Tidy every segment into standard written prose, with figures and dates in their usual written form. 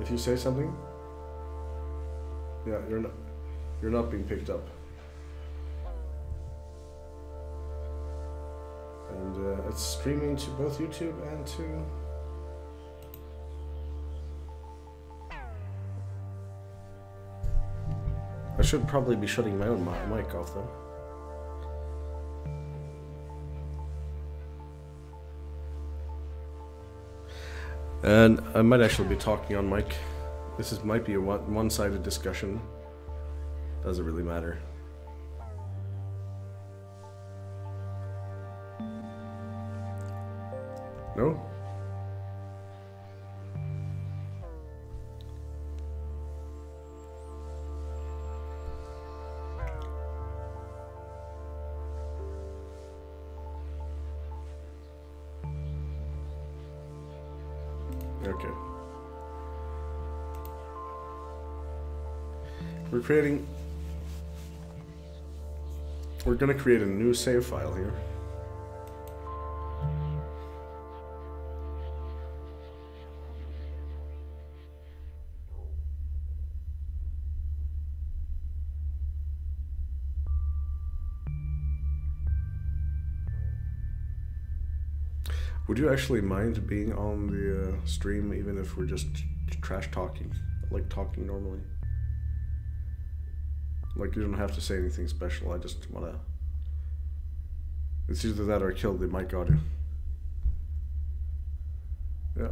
if you say something, yeah, you're not being picked up. And it's streaming to both YouTube and to... I should probably be shutting my own mic off though. And I might actually be talking on mic. Might be a one-sided discussion. Doesn't really matter. No? Okay. We're gonna create a new save file here. Would you actually mind being on the stream even if we're just trash talking, like talking normally? Like you don't have to say anything special, I just wanna... It's either that or kill the mic audio. Yeah.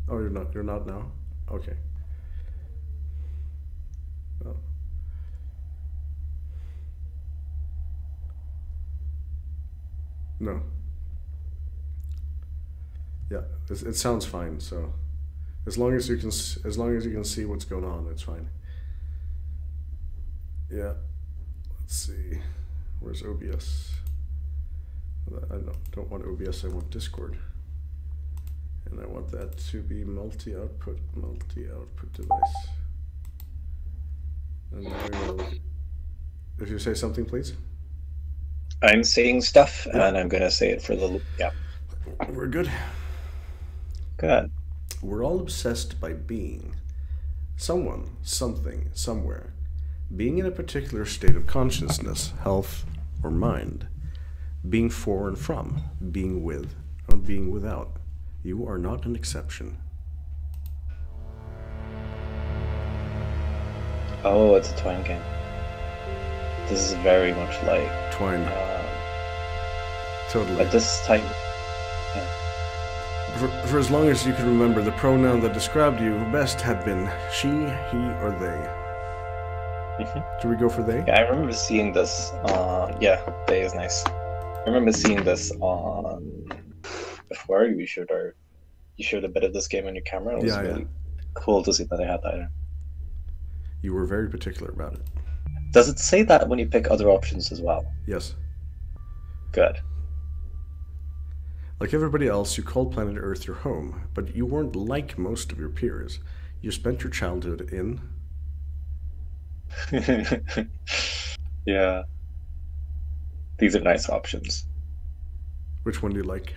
Oh, you're not now? Okay. Oh. No. Yeah, it sounds fine. So, as long as you can see what's going on, it's fine. Yeah. Let's see. Where's OBS? I don't want OBS. I want Discord, and I want that to be multi-output device. And now we'll, if you say something, please. I'm saying stuff, and I'm gonna say it for the yeah. We're good. Good. We're all obsessed by being someone, something, somewhere. Being in a particular state of consciousness, health, or mind. Being for and from. Being with, or being without. You are not an exception. Oh, it's a Twine game. This is very much like Twine. Totally. At this time. For as long as you can remember, the pronoun that described you best had been she, he, or they. Should we go for they? Yeah, I remember seeing this. Yeah, they is nice. I remember seeing this on before you showed a bit of this game on your camera. It was really cool to see that I had that in. You were very particular about it. Does it say that when you pick other options as well? Yes. Good. Like everybody else, you called planet Earth your home, but you weren't like most of your peers. You spent your childhood in... Yeah. These are nice options. Which one do you like?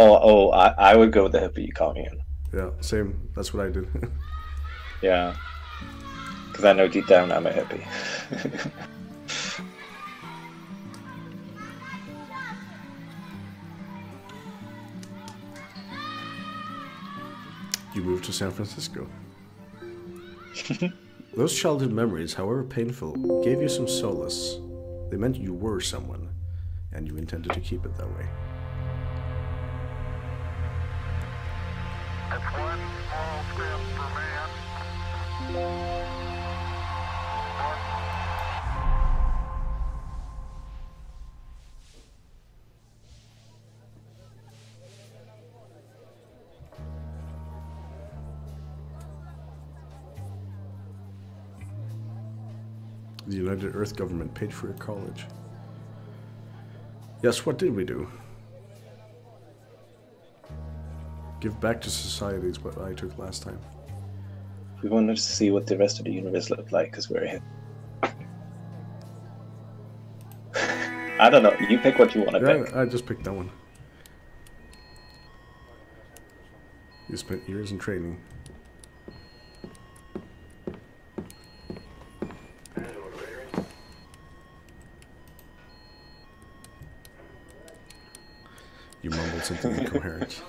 I would go with the hippie commune. Yeah, same. That's what I did. Yeah. Because I know deep down I'm a hippie. You moved to San Francisco. Those childhood memories, however painful, gave you some solace. They meant you were someone, and you intended to keep it that way. That's one small step for man. The United Earth government paid for your college. Yes, what did we do? Give back to society is what I took last time. We wanted to see what the rest of the universe looked like because we're here. I don't know. You pick what you want to pick. I just picked that one. You spent years in training. You mumbled something incoherent.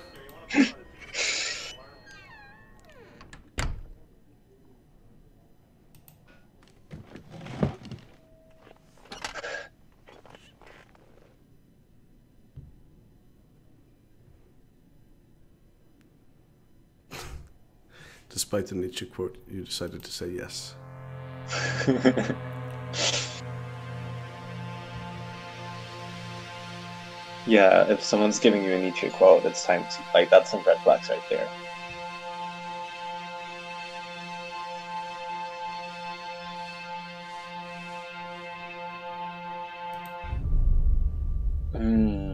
Despite the Nietzsche quote, you decided to say yes. Yeah, if someone's giving you a Nietzsche quote, it's time to, like, that's some red flags right there. Hmm.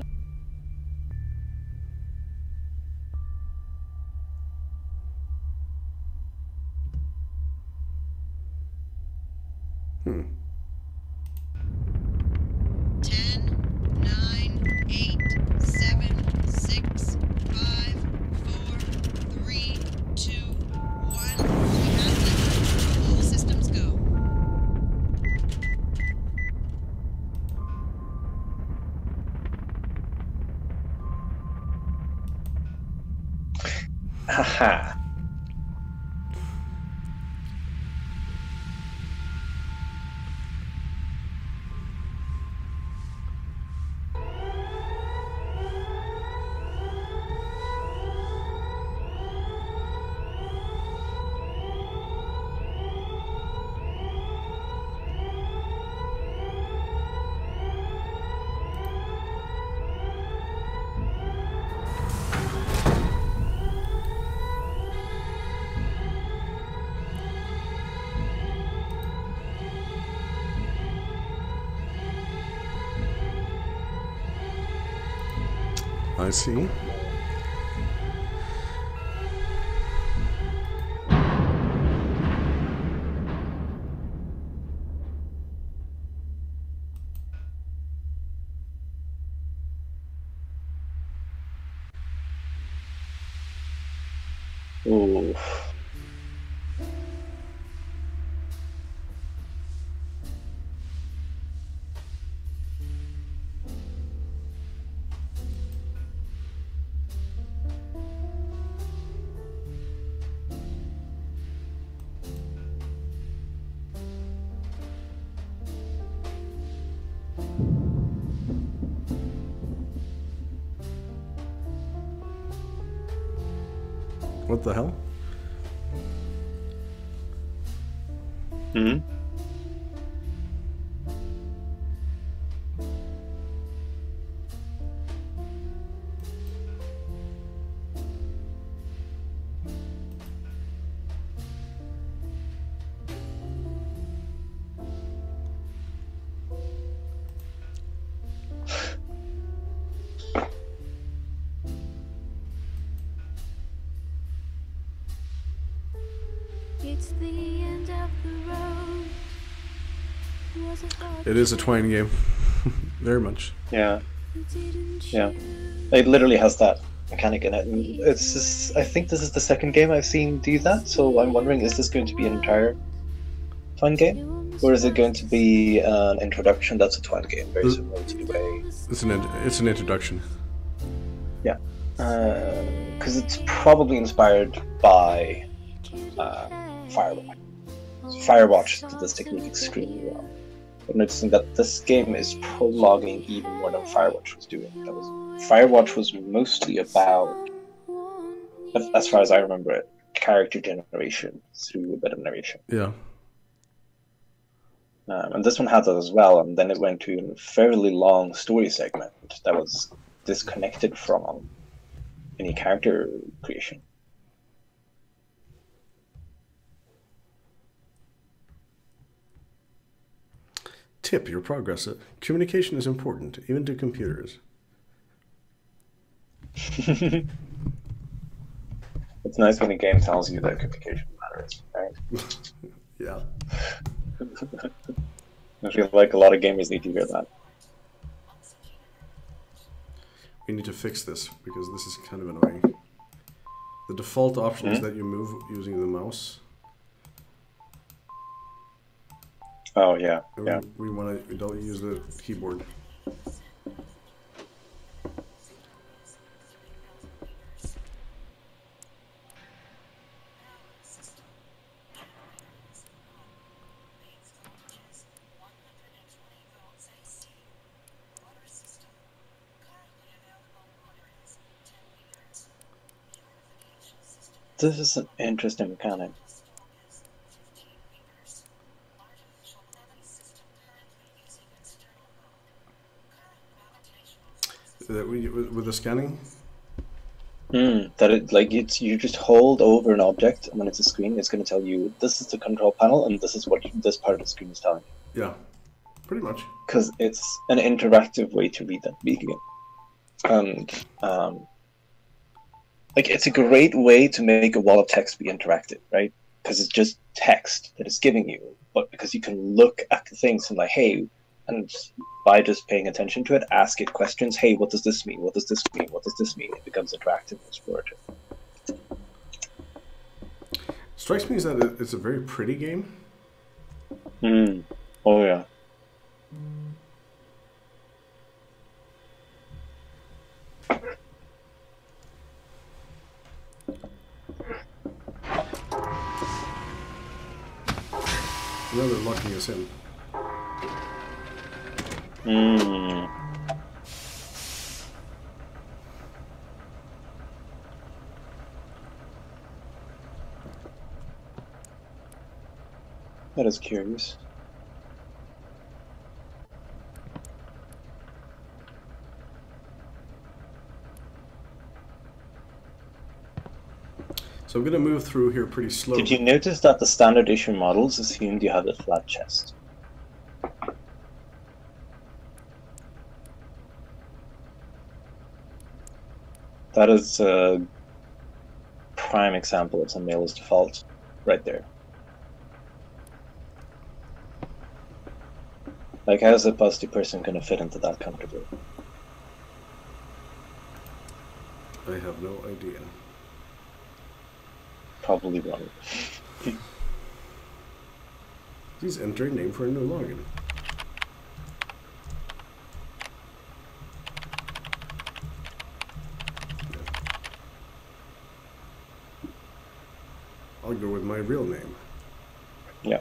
10, 9, 8, 7, 6, 5, 4, 3, 2, 1. We have it. All systems go. Haha. I see. Ooh. What the hell? Hmm? It's the end of the road. It is a Twine game. Very much. Yeah. Yeah. It literally has that mechanic in it. And it's just, I think this is the second game I've seen do that, so I'm wondering, is this going to be an entire Twine game? Or is it going to be an introduction that's a Twine game, very similar to the way... It's an introduction. Yeah. Because it's probably inspired by Firewatch. Firewatch did this technique extremely well. I'm noticing that this game is prologuing even more than Firewatch was doing. Firewatch was mostly about, as far as I remember it, character generation through a bit of narration. Yeah. And this one had that as well, and then it went to a fairly long story segment that was disconnected from any character creation. Tip your progress. Communication is important, even to computers. It's nice when a game tells you that communication matters, right? Yeah. I feel like a lot of gamers need to hear that. We need to fix this, because this is kind of annoying. The default option is that you move using the mouse. Oh yeah, And yeah. we don't use the keyboard. This is an interesting mechanic. With the scanning? That it like you just hold over an object, and when it's a screen, it's going to tell you this is the control panel, and this is what this part of the screen is telling you. Yeah, pretty much. Because it's an interactive way to read that beacon, and like it's a great way to make a wall of text be interactive, right? Because it's just text that it's giving you, but because you can look at the things and like, hey, and by just paying attention to it, ask it questions. Hey, what does this mean? What does this mean? What does this mean? It becomes interactive and explorative. Strikes me as that it's a very pretty game. Oh yeah. You know they're locking us in. That is curious. So I'm going to move through here pretty slowly. Did you notice that the standard issue models assumed you had a flat chest? That is a prime example of some Mail's default right there. Like, how's a busty person going to fit into that comfortably? I have no idea. Probably wrong. Please enter a name for a new login. I'll go with my real name. Yeah.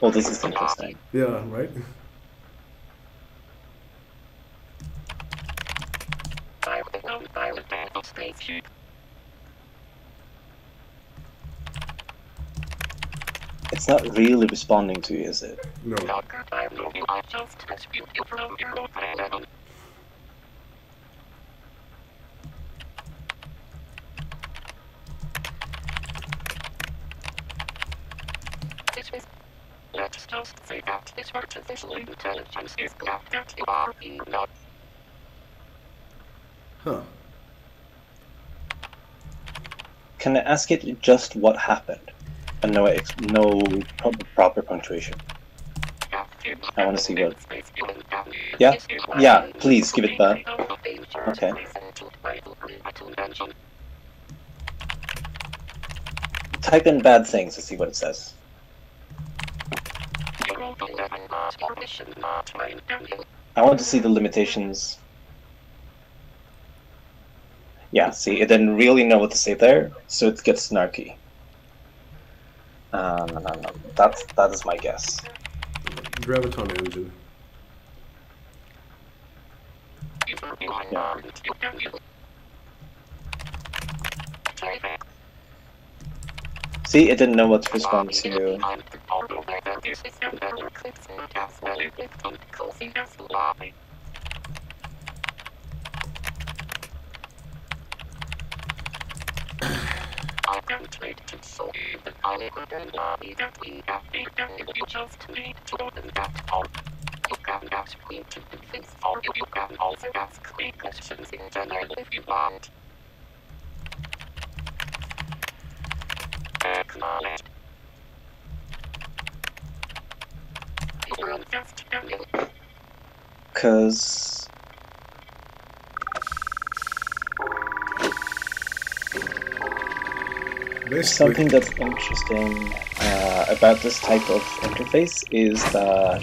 Well, this is interesting. Yeah, right? It's not really responding to you, is it? No. Let's just say that this artificial intelligence is glad that you are being not. Huh. Can I ask it just what happened? And no proper punctuation. I want to see what... Yeah? Yeah, please, give it back. Okay. Type in bad things to see what it says. I want to see the limitations. Yeah, see, it didn't really know what to say there, so it gets snarky. That is my guess. Graviton engine. Yeah. See, it didn't know what to respond to. demonstrate to show you the Hollywood and lobby that we have made, and you just need to open that form. You can ask me to do things for you. You can also ask me questions in general if you want. Acknowledge. You will just do it. Because something that's interesting about this type of interface is that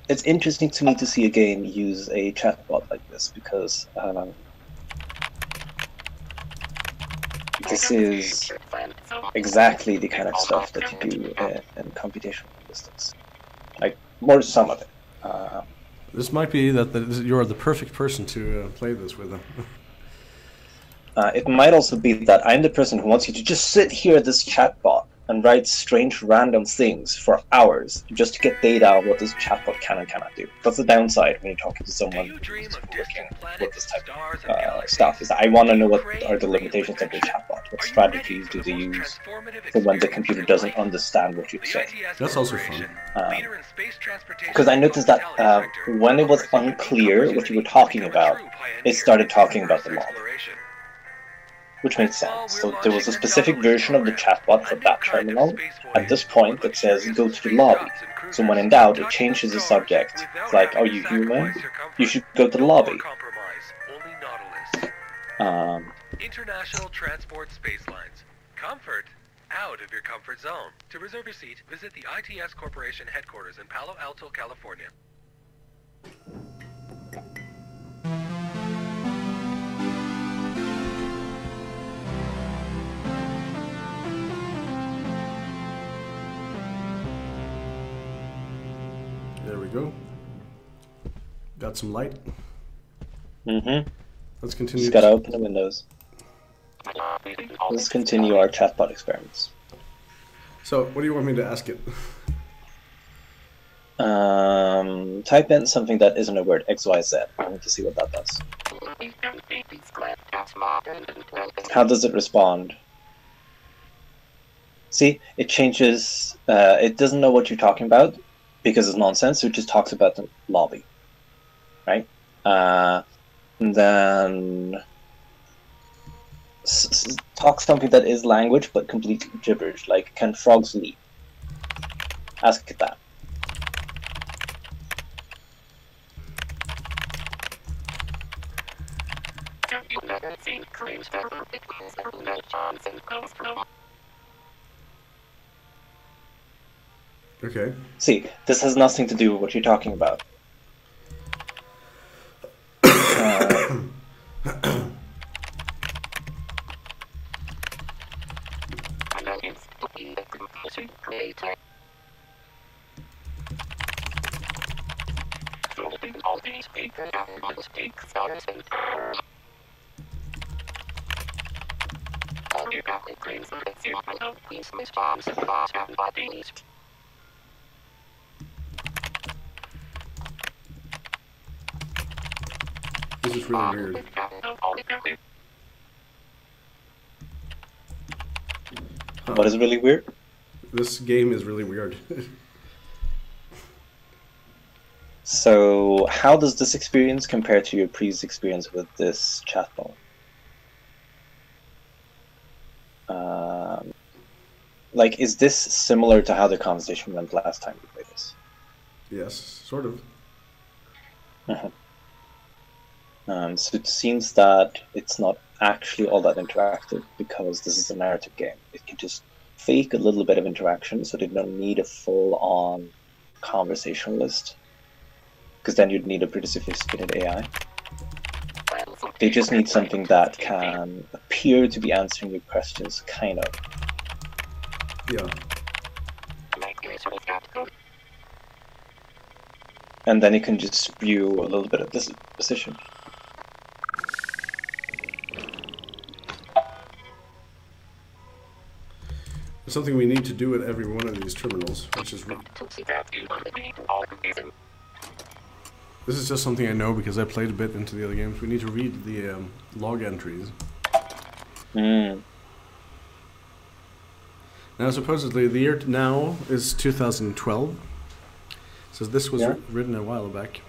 it's interesting to me to see a game use a chatbot like this, because this is exactly the kind of stuff that you do in computational linguistics. Like, more some of it. This might be that you're the perfect person to play this with. It might also be that I'm the person who wants you to just sit here at this chatbot and write strange random things for hours just to get data on what this chatbot can and cannot do. That's the downside when you're talking to someone who's working with this type of stuff, is that I want to know what are the limitations of the chatbot, what strategies do they use for when the computer doesn't understand what you say. That's also fun. Because I noticed that when it was unclear what you were talking about, it started talking about the law. Which makes sense. So there was a specific version of the chatbot for that terminal at this point that says go to the lobby. So when in doubt, it changes the subject. It's like, are you human? You should go to the lobby. International Transport Space Lines. Comfort out of your comfort zone. To reserve your seat, visit the ITS Corporation headquarters in Palo Alto, California. There we go. Got some light. Mm-hmm. Let's continue. Just gotta open the windows. Let's continue our chatbot experiments. So, what do you want me to ask it? Type in something that isn't a word, XYZ. I want to see what that does. How does it respond? See, it changes. It doesn't know what you're talking about because it's nonsense, so it just talks about the lobby. Right? And then talk something that is language but complete gibberish, like can frogs leap? Ask it that. Okay. See, this has nothing to do with what you're talking about. This is really weird. What is really weird? This game is really weird. So, how does this experience compare to your previous experience with this chatbot? Like, is this similar to how the conversation went last time we played this? Yes, sort of. So it seems that it's not actually all that interactive because this is a narrative game. It can just fake a little bit of interaction, so they don't need a full-on conversationalist, because then you'd need a pretty sophisticated AI. They just need something that can appear to be answering your questions, kind of. Yeah. And then it can just spew a little bit of this position. It's something we need to do at every one of these terminals, which is This is just something I know because I played a bit into the other games. We need to read the log entries. Mm. Now, supposedly, the year now is 2012. So this was written a while back.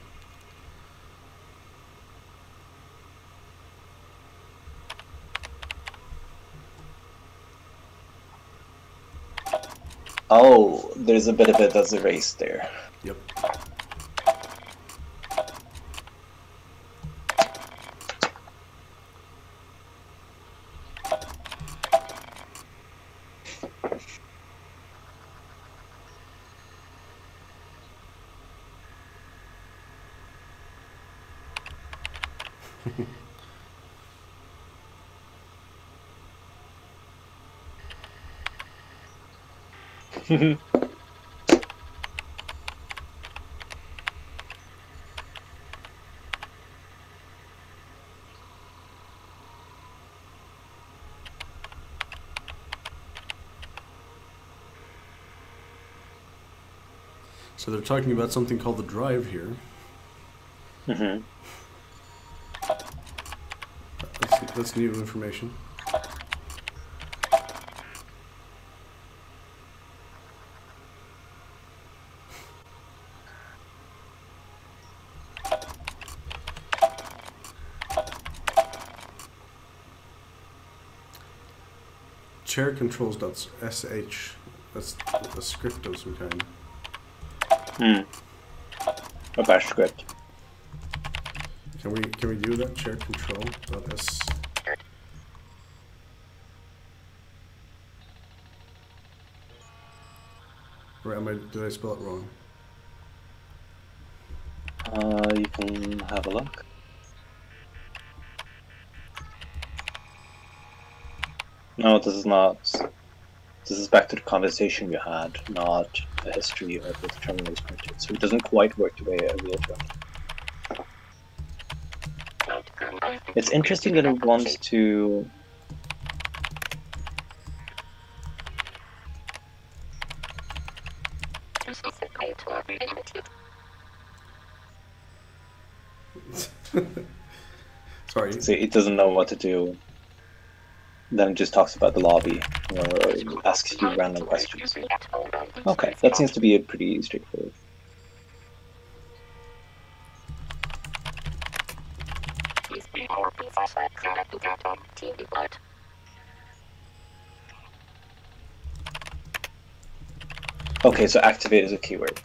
Oh, there's a bit of it that's erased there. Yep. So they're talking about something called the drive here. Mm-hmm. That's new information. Chair controls.sh. That's a script of some kind. A bash script. Can we do that? Chair control.s. Or did I spell it wrong? You can have a look. No, this is not. This is back to the conversation you had, not the history of the terminal is printed. So it doesn't quite work the way a real terminal. It's interesting that it wants to. Sorry. See, it doesn't know what to do. Then it just talks about the lobby, or asks you random questions. Okay, that seems to be a pretty straightforward. Okay, so activate is a keyword.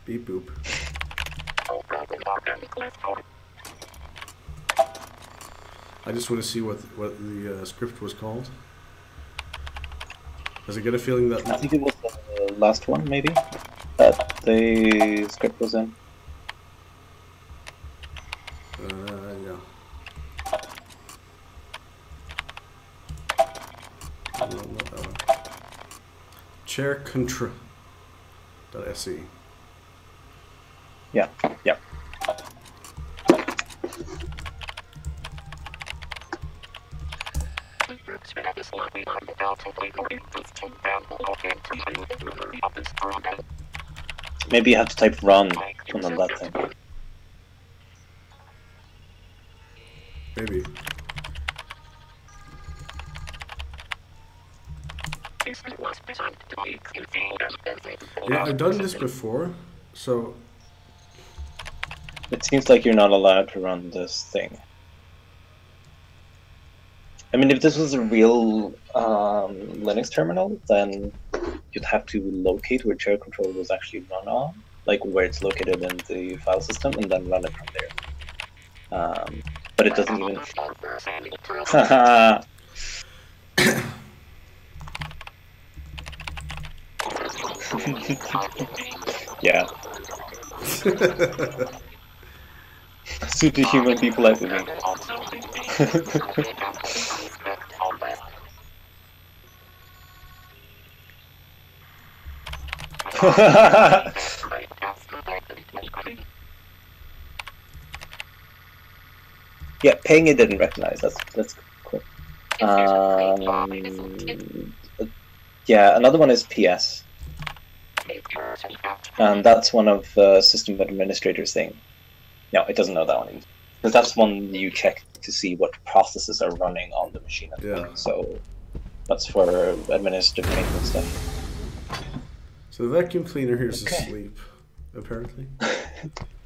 Beep boop. I just want to see what the script was called. Does it get a feeling that... I think it was the last one, maybe, that the script was in. Yeah. No, not that one. Chair contra.se. Yeah, yeah. Maybe you have to type run on that thing. Maybe. Yeah, I've done this before, so... It seems like you're not allowed to run this thing. I mean, if this was a real Linux terminal, then you'd have to locate where chair control was actually run on, like where it's located in the file system, and then run it from there. But it doesn't even... Yeah. Superhuman people like me. Yeah, paying it didn't recognize. That's cool. Yeah, another one is PS. And that's one of the system administrators thing. No, it doesn't know that one. Because that's one you check to see what processes are running on the machine. So that's for administrative maintenance stuff. So the vacuum cleaner here is asleep, apparently.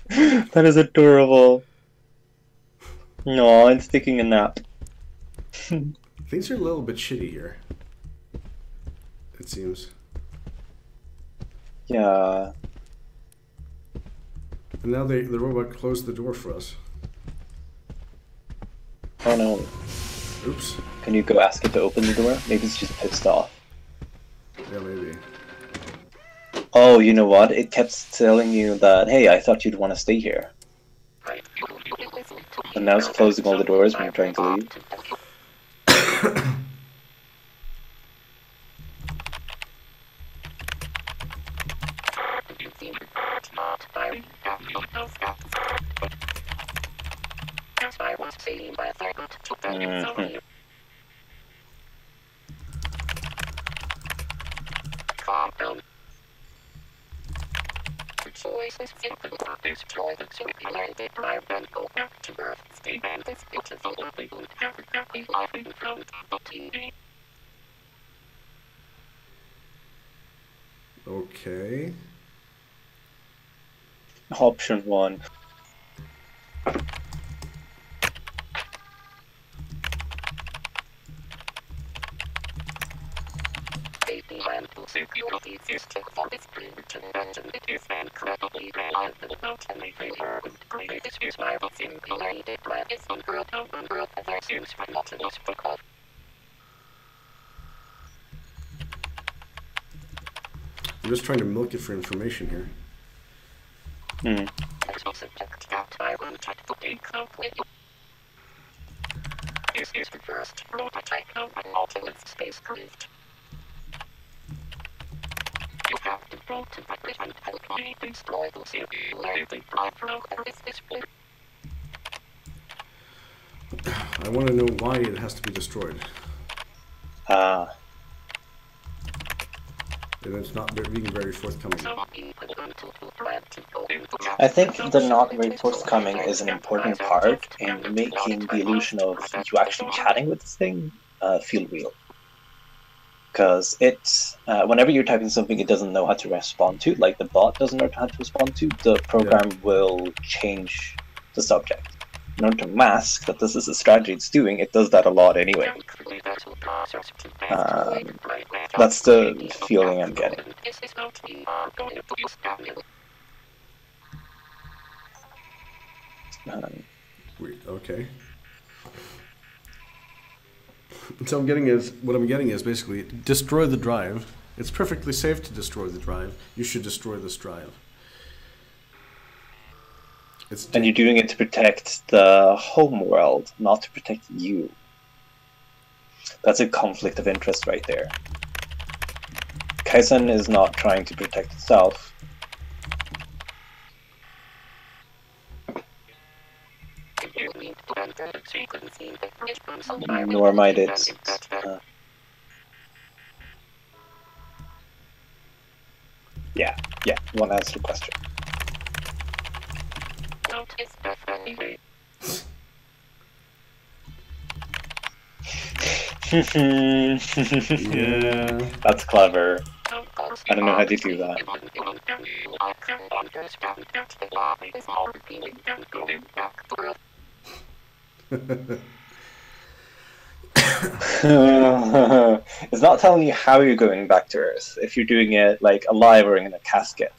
That is adorable. No, it's taking a nap. Things are a little bit shitty here, it seems. Yeah. And now the robot closed the door for us. Oh no. Oops. Can you go ask it to open the door? Maybe it's just pissed off. Yeah, maybe. Oh, you know what? It kept telling you that, hey, I thought you'd want to stay here. And now it's closing all the doors when you're trying to leave. Mm-hmm. Choices simple destroy the circulated drive and go back to Earth. Stay and this beautiful living and happy life in front of the TV. Okay. Option 1. Security system for this primitive engine. It is incredibly reliable, not only failure and great is by the simulated plan is unheard of other seems monotonous because I'm just trying to milk it for information here. subject that I will try to take out with you. This is the first prototype of an Nautilus spacecraft. You have to prototype it and help me destroy the simulated drive router with this blue. I want to know why it has to be destroyed. And it's not being very forthcoming. I think the not very forthcoming is an important part in making the illusion of you actually chatting with this thing feel real. Because it's, whenever you're typing something it doesn't know how to respond to, like the bot doesn't know how to respond to, the program will change the subject. In order to mask that this is a strategy it's doing, it does that a lot anyway. That's the feeling I'm getting. Okay. So what I'm getting is basically destroy the drive. It's perfectly safe to destroy the drive. You should destroy this drive. And you're doing it to protect the home world, not to protect you. That's a conflict of interest right there. Kaizen is not trying to protect itself. Nor might it. Yeah, one answer to the question. Yeah. That's clever. I don't know how to do that. It's not telling you how you're going back to Earth, if you're doing it like alive or in a casket.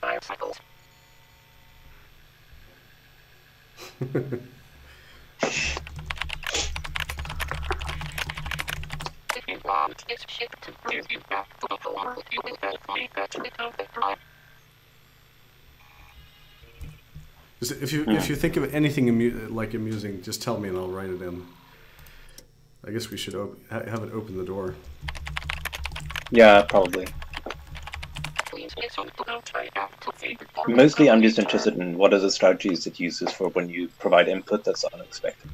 Bicycles. If you want this ship to bring you back to the world, you will help me get rid of the drive. If you think of anything amusing, just tell me and I'll write it in. I guess we should have it open the door. Yeah, probably. Mostly I'm just interested in what are the strategies it uses for when you provide input that's unexpected.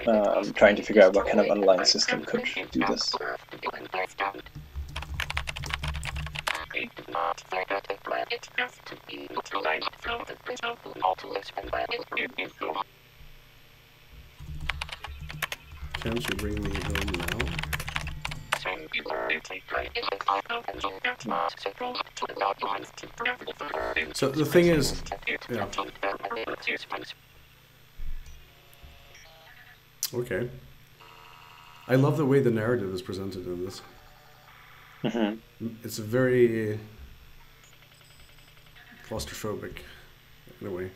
I'm trying to figure out what kind of underlying system could do this. Can't you bring me home now? So the thing is, yeah. Okay. I love the way the narrative is presented in this. It's very claustrophobic in a way.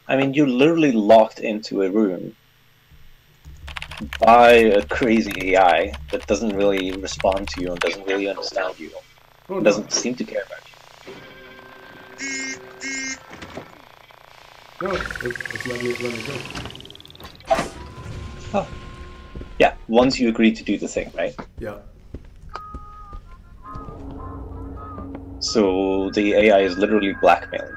I mean, you're literally locked into a room by a crazy AI that doesn't really respond to you and doesn't really understand you. Oh, doesn't seem to care about you. No, it let me go. Oh. Yeah, once you agree to do the thing, right? Yeah. So the AI is literally blackmailing.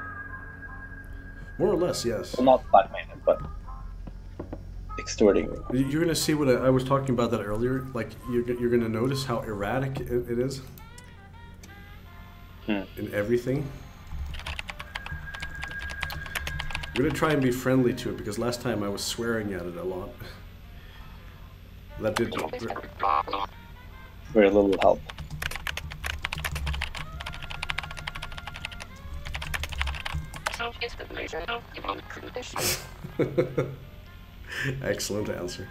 More or less, yes. Well, not blackmailing, but extorting you. You're gonna see what I was talking about that earlier. Like you're gonna notice how erratic it is in everything. I'm gonna try and be friendly to it because last time I was swearing at it a lot. That did very little help. Excellent answer.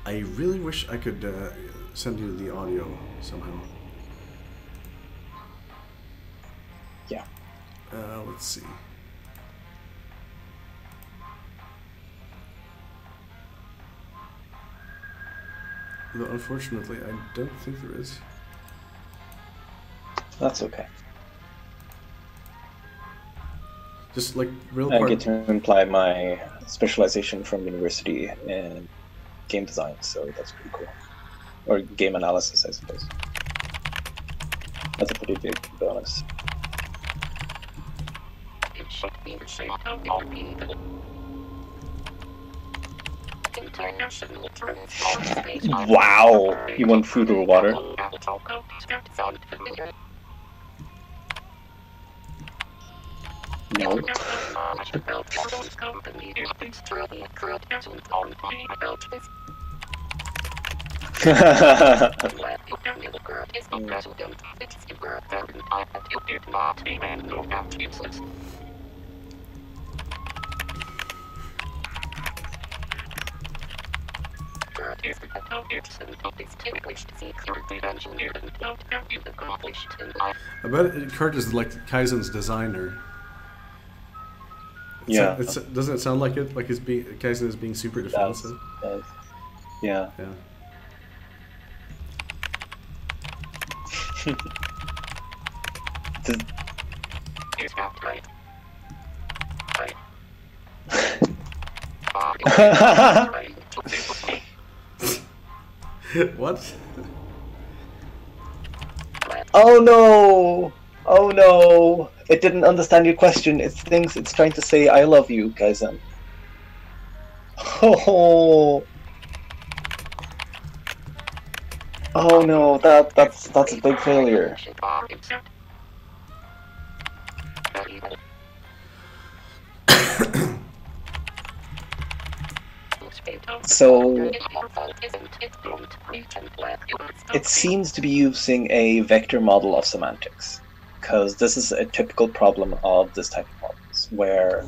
I really wish I could send you the audio somehow. Yeah. Let's see. Though unfortunately, I don't think there is. That's okay. Just like real I part. get to imply my specialization from university in game design, so that's pretty cool. Or game analysis, I suppose. That's a pretty big bonus. Wow! You want food or water? No. I bet Kurt is like Kaizen's designer. Yeah. Doesn't it sound like it? Like Kaizen is being super defensive? Yeah. Yeah. What? Oh no! Oh no! It didn't understand your question. It thinks it's trying to say I love you, Kaizen. Oh. Oh no, that's a big failure. So it seems to be using a vector model of semantics, because this is a typical problem of this type of models, where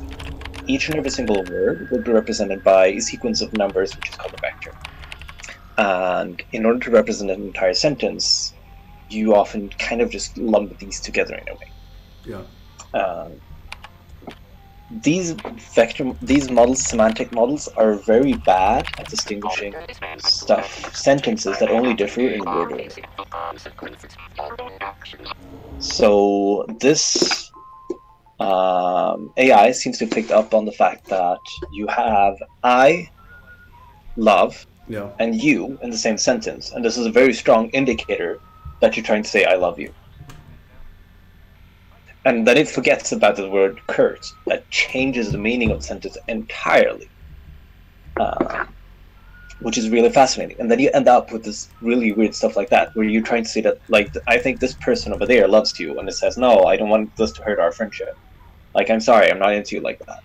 each and every single word will be represented by a sequence of numbers, which is called a vector. And in order to represent an entire sentence, you often kind of just lump these together in a way. Yeah. These models, semantic models, are very bad at distinguishing sentences that only differ in word order. So this AI seems to have picked up on the fact that you have I love, Yeah. and you in the same sentence, and this is a very strong indicator that you're trying to say I love you. And then it forgets about the word curse. That changes the meaning of the sentence entirely, which is really fascinating. And then you end up with this really weird stuff like that, where you're trying to say that, like, I think this person over there loves you, and it says, no, I don't want this to hurt our friendship. Like, I'm sorry, I'm not into you like that.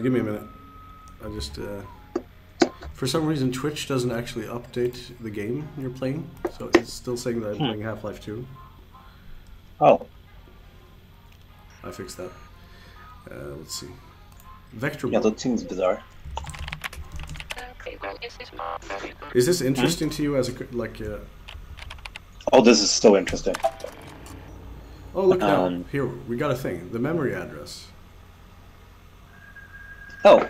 Give me a minute. I just, for some reason, Twitch doesn't actually update the game you're playing, so it's still saying that I'm playing Half-Life 2. Oh. I fixed that. Let's see. Vector. Yeah, that seems bizarre. Is this interesting to you as a like? Oh, this is so interesting. Oh, look now. Here, we got a thing. The memory address. Oh.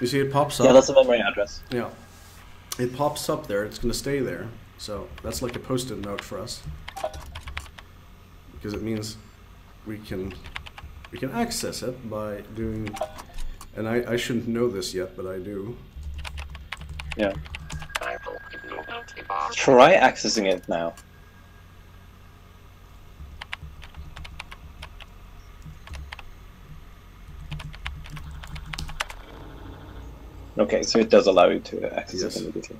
You see it pops up? Yeah, that's a memory address. Yeah. It pops up there. It's going to stay there. So that's like a post-it note for us. Because it means we can access it by doing... And I shouldn't know this yet, but I do. Yeah. Try accessing it now. Okay, so it does allow you to access it immediately.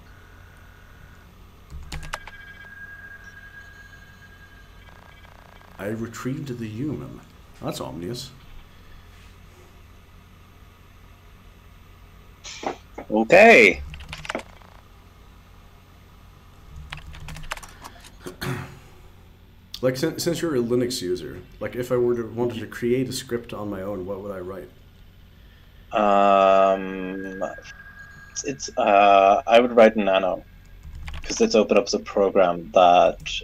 I retrieved the human. That's ominous. Okay. Like, since you're a Linux user, like if I wanted to create a script on my own, what would I write? I would write nano, because it's opened up a program that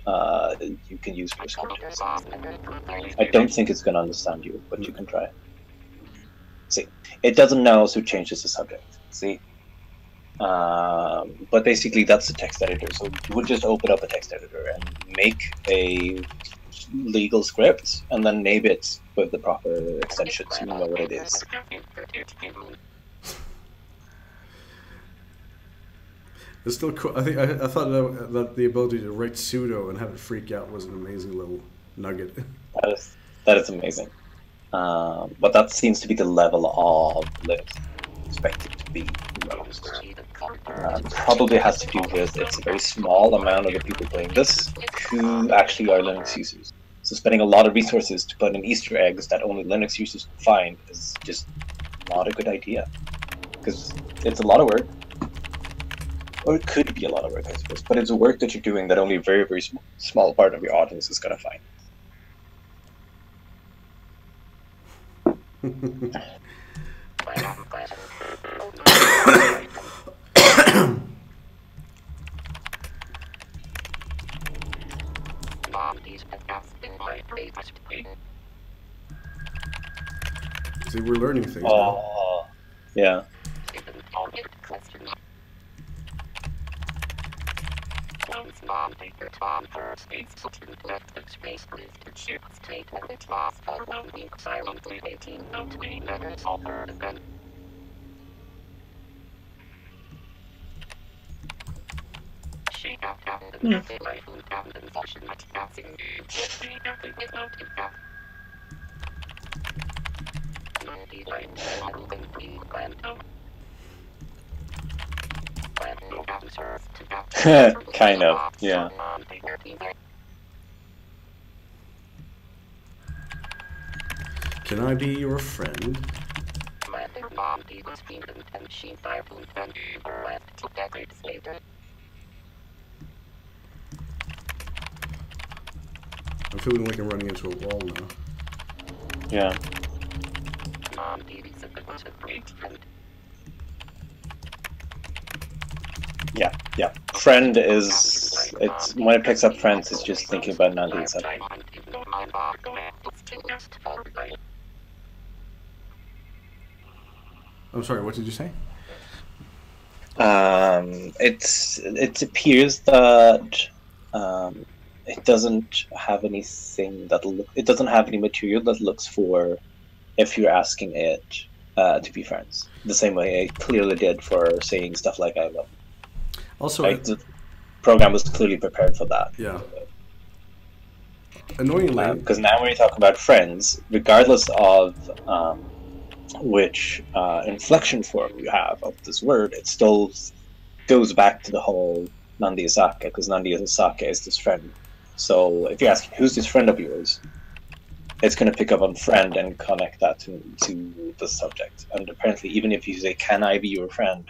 you can use for script. I don't think it's going to understand you, but you can try. See, it doesn't know, so it changes the subject. See, but basically that's the text editor. So you would just open up a text editor and make a legal script, and then name it with the proper extensions. You know what it is. It's still cool. I thought that the ability to write sudo and have it freak out was an amazing little nugget. That is amazing. But that seems to be the level of Linux expected to be most. Probably has to do with it's a very small amount of the people playing this who actually are Linux users. So spending a lot of resources to put in Easter eggs that only Linux users can find is just not a good idea. Because it's a lot of work. Or it could be a lot of work, I suppose. But it's a work that you're doing that only a very, very small part of your audience is going to find. See, we're learning things now. Oh, yeah. Kind of, yeah. Can I be your friend? I'm feeling like I'm running into a wall now. Yeah. Yeah. Friend is, it's when it picks up friends, it's just thinking about Nandi itself. I'm sorry, what did you say? It appears that it doesn't have anything it doesn't have any material that looks for if you're asking it to be friends. The same way it clearly did for saying stuff like "I love." Also, Like, the program was clearly prepared for that. yeah. Annoyingly, Because now when you talk about friends, regardless of which inflection form you have of this word, it still goes back to the whole Nandi Asaka, because Nandi Asaka is this friend. So if you're asking who's this friend of yours, it's going to pick up on friend and connect that to the subject. And apparently, even if you say, "Can I be your friend?" ?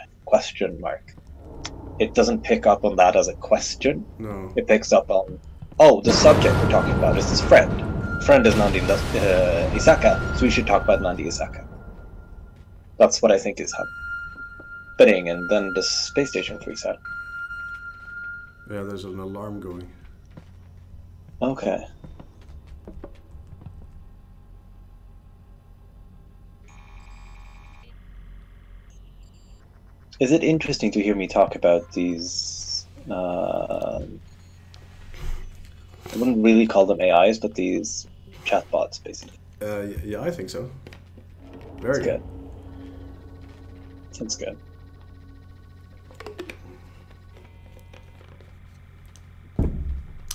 It doesn't pick up on that as a question. no. It picks up on, oh, the subject we're talking about is this friend. Friend is Nandi Isaka, so we should talk about Nandi Isaka. That's what I think is happening, and then the space station freaks out. Yeah, there's an alarm going. Okay. Is it interesting to hear me talk about these? I wouldn't really call them AIs, but these chatbots, basically. Yeah, I think so. Very good. Sounds good.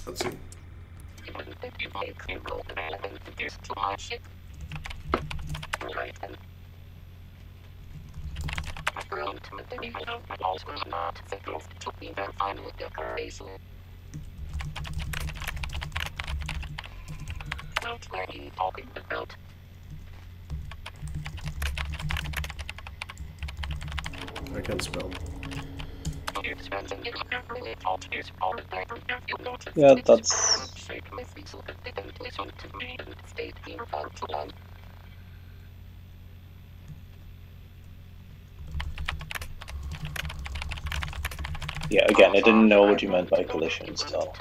Let's see. Ultimately, but also not supposed to be the final decoration. What were you talking about? I can't spell. Yeah, that's... Yeah, again, I didn't know what you meant by collision, so...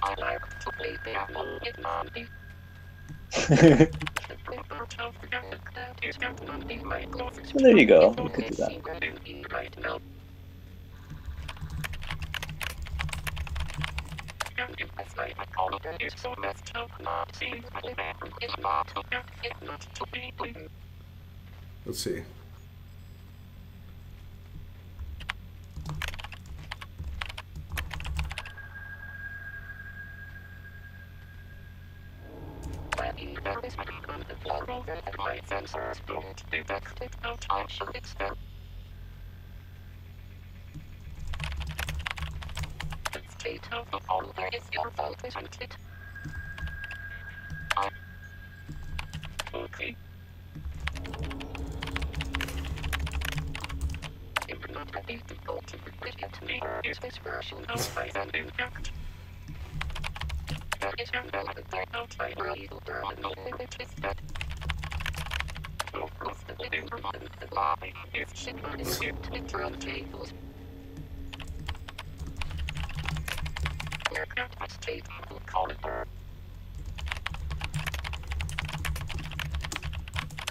I like to play piano with Nandi. Well, there you go, you could do that. Let's see. Okay. It's not that difficult to predict me. Is this version of my impact? That is unvalid by outside legal terminal limit is that. Of course, the living room and the lobby is similar in turntables. Where can't I state who called her?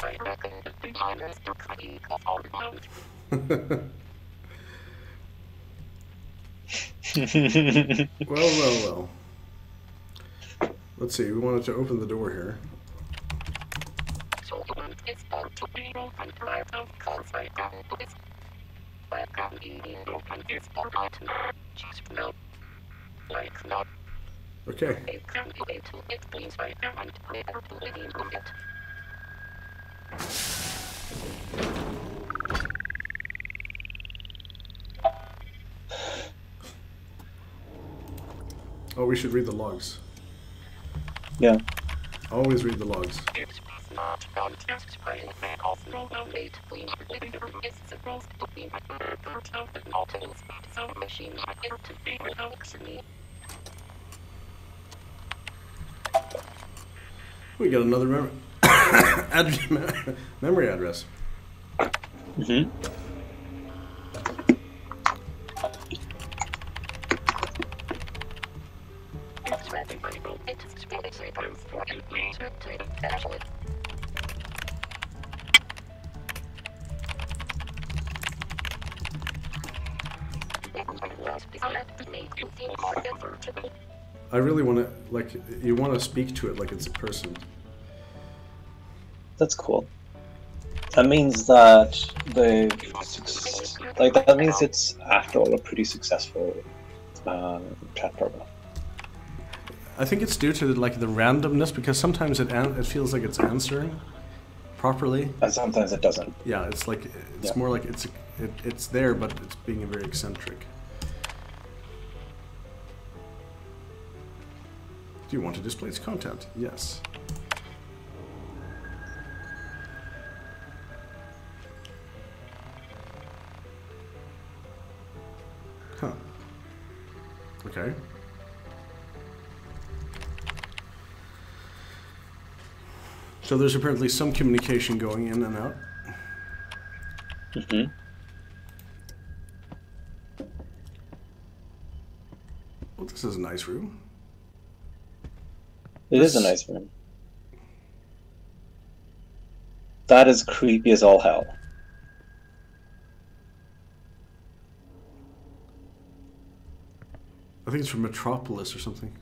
I reckon the designers took a leak of all out. Well. Let's see, we wanted to open the door here. So the one is about to be opened right out because I got this. I can be open is alright now. Just no. Like not. Okay. It can be wait till it please I haven't never to live in it. Oh, we should read the logs. Yeah. Always read the logs. It's not contest by man of no late please living room is supposed to be my part of the Nautilus so machine I get to be without me. We got another memory address. Mm-hmm. I really want to, like, you want to speak to it like it's a person. That's cool. That means that that means it's after all a pretty successful chat program. I think it's due to like the randomness, because sometimes it feels like it's answering properly, and sometimes it doesn't. Yeah, it's like it's more like it's there, but it's being very eccentric. Do you want to display its content? Yes. Huh. Okay. So there's apparently some communication going in and out. Mm-hmm. Well, this is a nice room. It is a nice room. That is creepy as all hell. I think it's from Metropolis or something.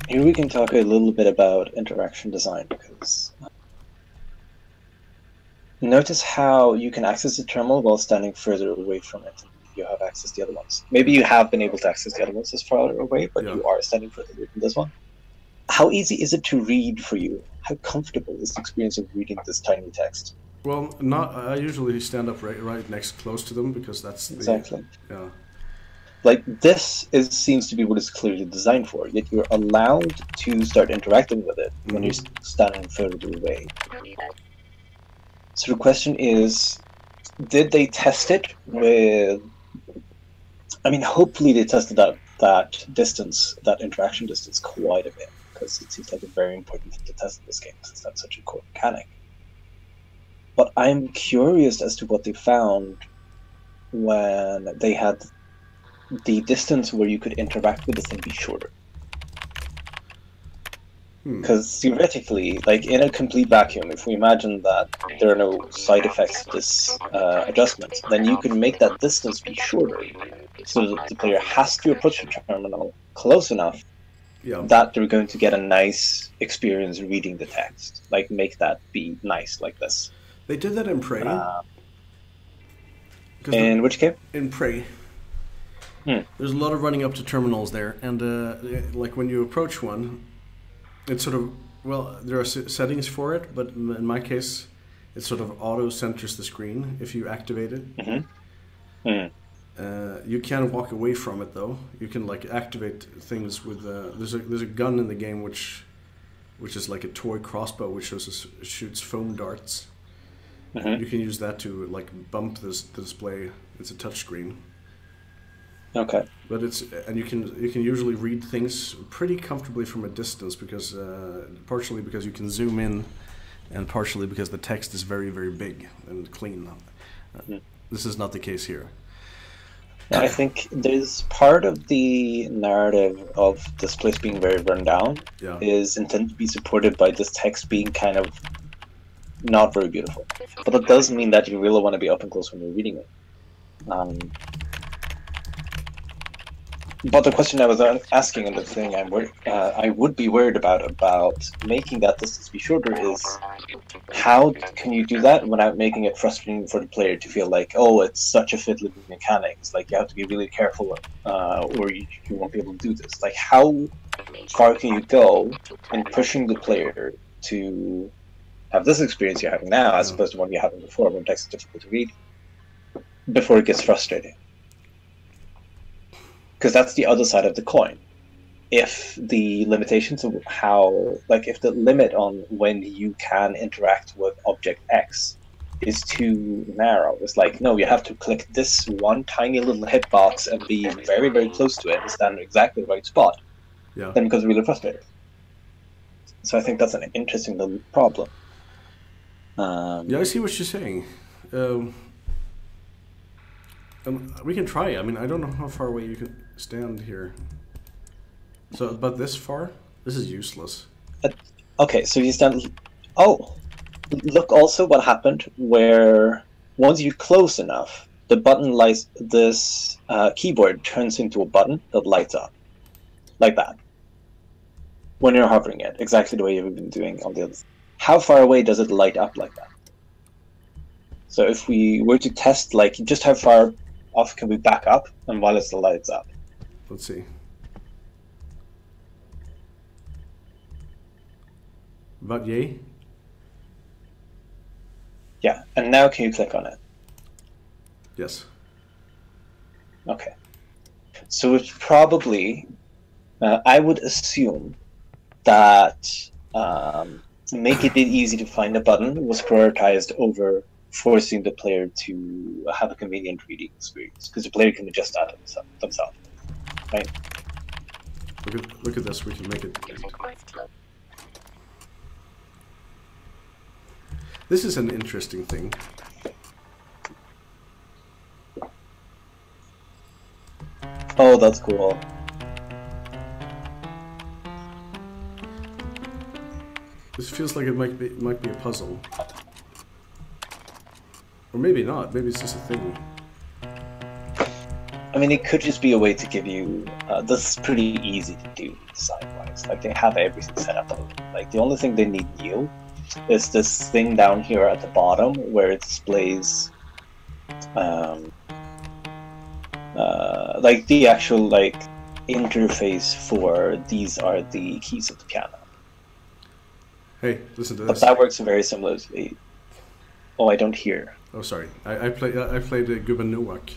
Here we can talk a little bit about interaction design, because notice how you can access the terminal while standing further away from it. You have access to the other ones. Maybe you have been able to access the other ones as far away, but you are standing further away from this one. How easy is it to read for you? How comfortable is the experience of reading this tiny text? Well, I usually stand up right next close to them, because that's exactly. Yeah. Like, this seems to be what it's clearly designed for, yet you're allowed to start interacting with it when you're standing further away. So the question is, did they test it with... I mean, hopefully they tested that distance, that interaction distance, quite a bit, because it seems like a very important thing to test in this game, since that's such a core mechanic. But I'm curious as to what they found when they had the distance where you could interact with this thing be shorter. Because theoretically, like in a complete vacuum, if we imagine that there are no side effects to this adjustment, then you can make that distance be shorter, so that the player has to approach the terminal close enough that they're going to get a nice experience reading the text. Like, make that be nice, like this. They did that in Prey. In which game? In Prey. There's a lot of running up to terminals there, and like when you approach one, it's sort of, well, there are settings for it, but in my case, it sort of auto-centers the screen if you activate it. You can walk away from it though. You can like activate things with there's a gun in the game which is like a toy crossbow which shoots foam darts. You can use that to like bump the display. It's a touch screen. Okay. But you can usually read things pretty comfortably from a distance, because partially because you can zoom in, and partially because the text is very, very big and clean. This is not the case here. I think there's part of the narrative of this place being very run down is intended to be supported by this text being kind of not very beautiful. But that does mean that you really want to be up and close when you're reading it. But the question I was asking, and the thing I would be worried about making that distance be shorter is, how can you do that without making it frustrating for the player to feel like, oh, it's such a fiddly mechanic. It's like you have to be really careful, or you won't be able to do this. Like, how far can you go in pushing the player to have this experience you're having now, as opposed to one you're having before, when text is difficult to read, before it gets frustrating? Because that's the other side of the coin. If the limitations of if the limit on when you can interact with object X is too narrow, it's like, no, you have to click this one tiny little hitbox and be very, very close to it and stand in exactly the right spot, then it becomes really frustrating. So I think that's an interesting little problem. I see what you're saying. We can try. I mean, I don't know how far away you can stand here. So, but this far? This is useless. Okay, so you stand... Oh! Look also what happened where once you're close enough, the button lights... This keyboard turns into a button that lights up. Like that. When you're hovering it. Exactly the way you've been doing on the others. How far away does it light up like that? So if we were to test, like, just how far off can we back up and while it still lights up? Let's see. About yay? Yeah, and now can you click on it? Yes. Okay. So it's probably, I would assume that making it easy to find a button was prioritized over forcing the player to have a convenient reading experience, because the player can adjust that themselves, right? Look at this. We can make it. This is an interesting thing. Oh, that's cool. This feels like it might be a puzzle. Or maybe not. Maybe it's just a thing. I mean, it could just be a way to give you... this is pretty easy to do design-wise. Like, they have everything set up. Like, the only thing they need new is this thing down here at the bottom where it displays... like, the actual, like, interface for these are the keys of the piano. Hey, listen to But this. that works very similarly. Oh, I don't hear. Oh, sorry. I played Gubben Nowak.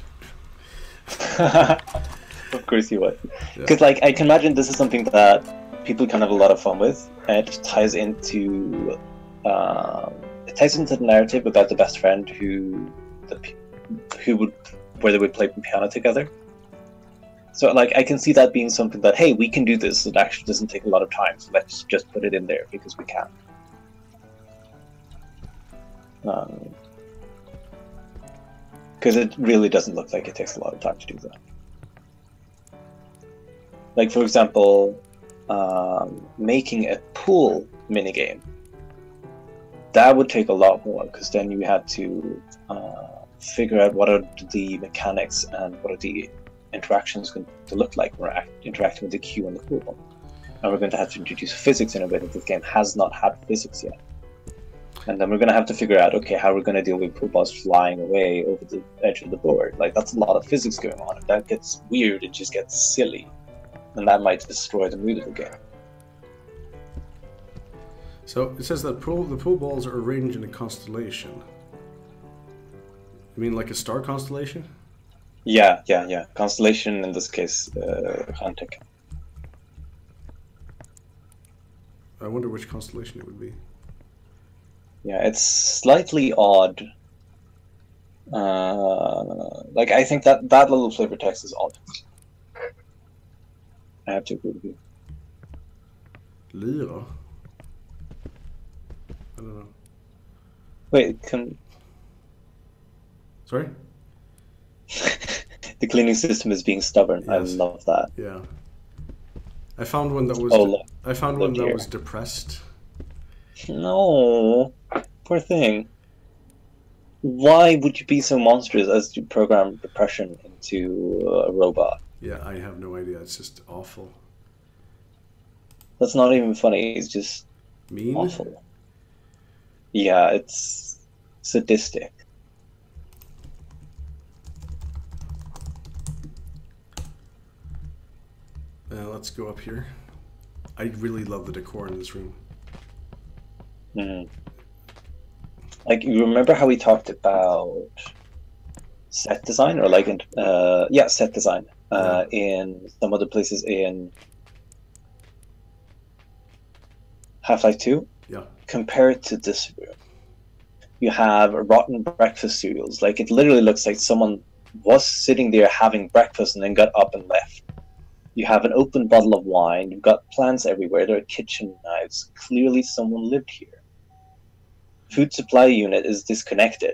Of course you would. Yeah. Because, like, I can imagine this is something that people can have a lot of fun with, and it ties into the narrative about the best friend where they would play piano together. So, like, I can see that being something that, hey, we can do this. It actually doesn't take a lot of time, so let's just put it in there because we can. Because it really doesn't look like it takes a lot of time to do that. Like, for example, making a pool minigame. That would take a lot more, because then you had to figure out what are the mechanics and what are the interactions going to look like when we're interacting with the cue and the pool. And we're going to have to introduce physics in a way that this game has not had physics yet. And then we're going to have to figure out, okay, how we're going to deal with pool balls flying away over the edge of the board. Like, that's a lot of physics going on. If that gets weird, it just gets silly. And that might destroy the mood of the game. So it says that the pool balls are arranged in a constellation. You mean like a star constellation? Yeah. Constellation, in this case, Hantic. I wonder which constellation it would be. Yeah, it's slightly odd. Like, I think that little flavor text is odd. I have to agree with you. Lyra? I don't know. Wait, can... Sorry? The cleaning system is being stubborn. Yes. I love that. Yeah. I found one that was... I found one that was depressed. No. Poor thing. Why would you be so monstrous as to program depression into a robot? Yeah, I have no idea. It's just awful. That's not even funny. It's just mean? Awful. Yeah, it's sadistic. Let's go up here. I really love the decor in this room. Mm. Like, you remember how we talked about set design, or like, set design in some other places in Half-Life 2? Yeah. Compare it to this room. You have rotten breakfast cereals. Like, it literally looks like someone was sitting there having breakfast and then got up and left. You have an open bottle of wine. You've got plants everywhere. There are kitchen knives. Clearly someone lived here. Food supply unit is disconnected.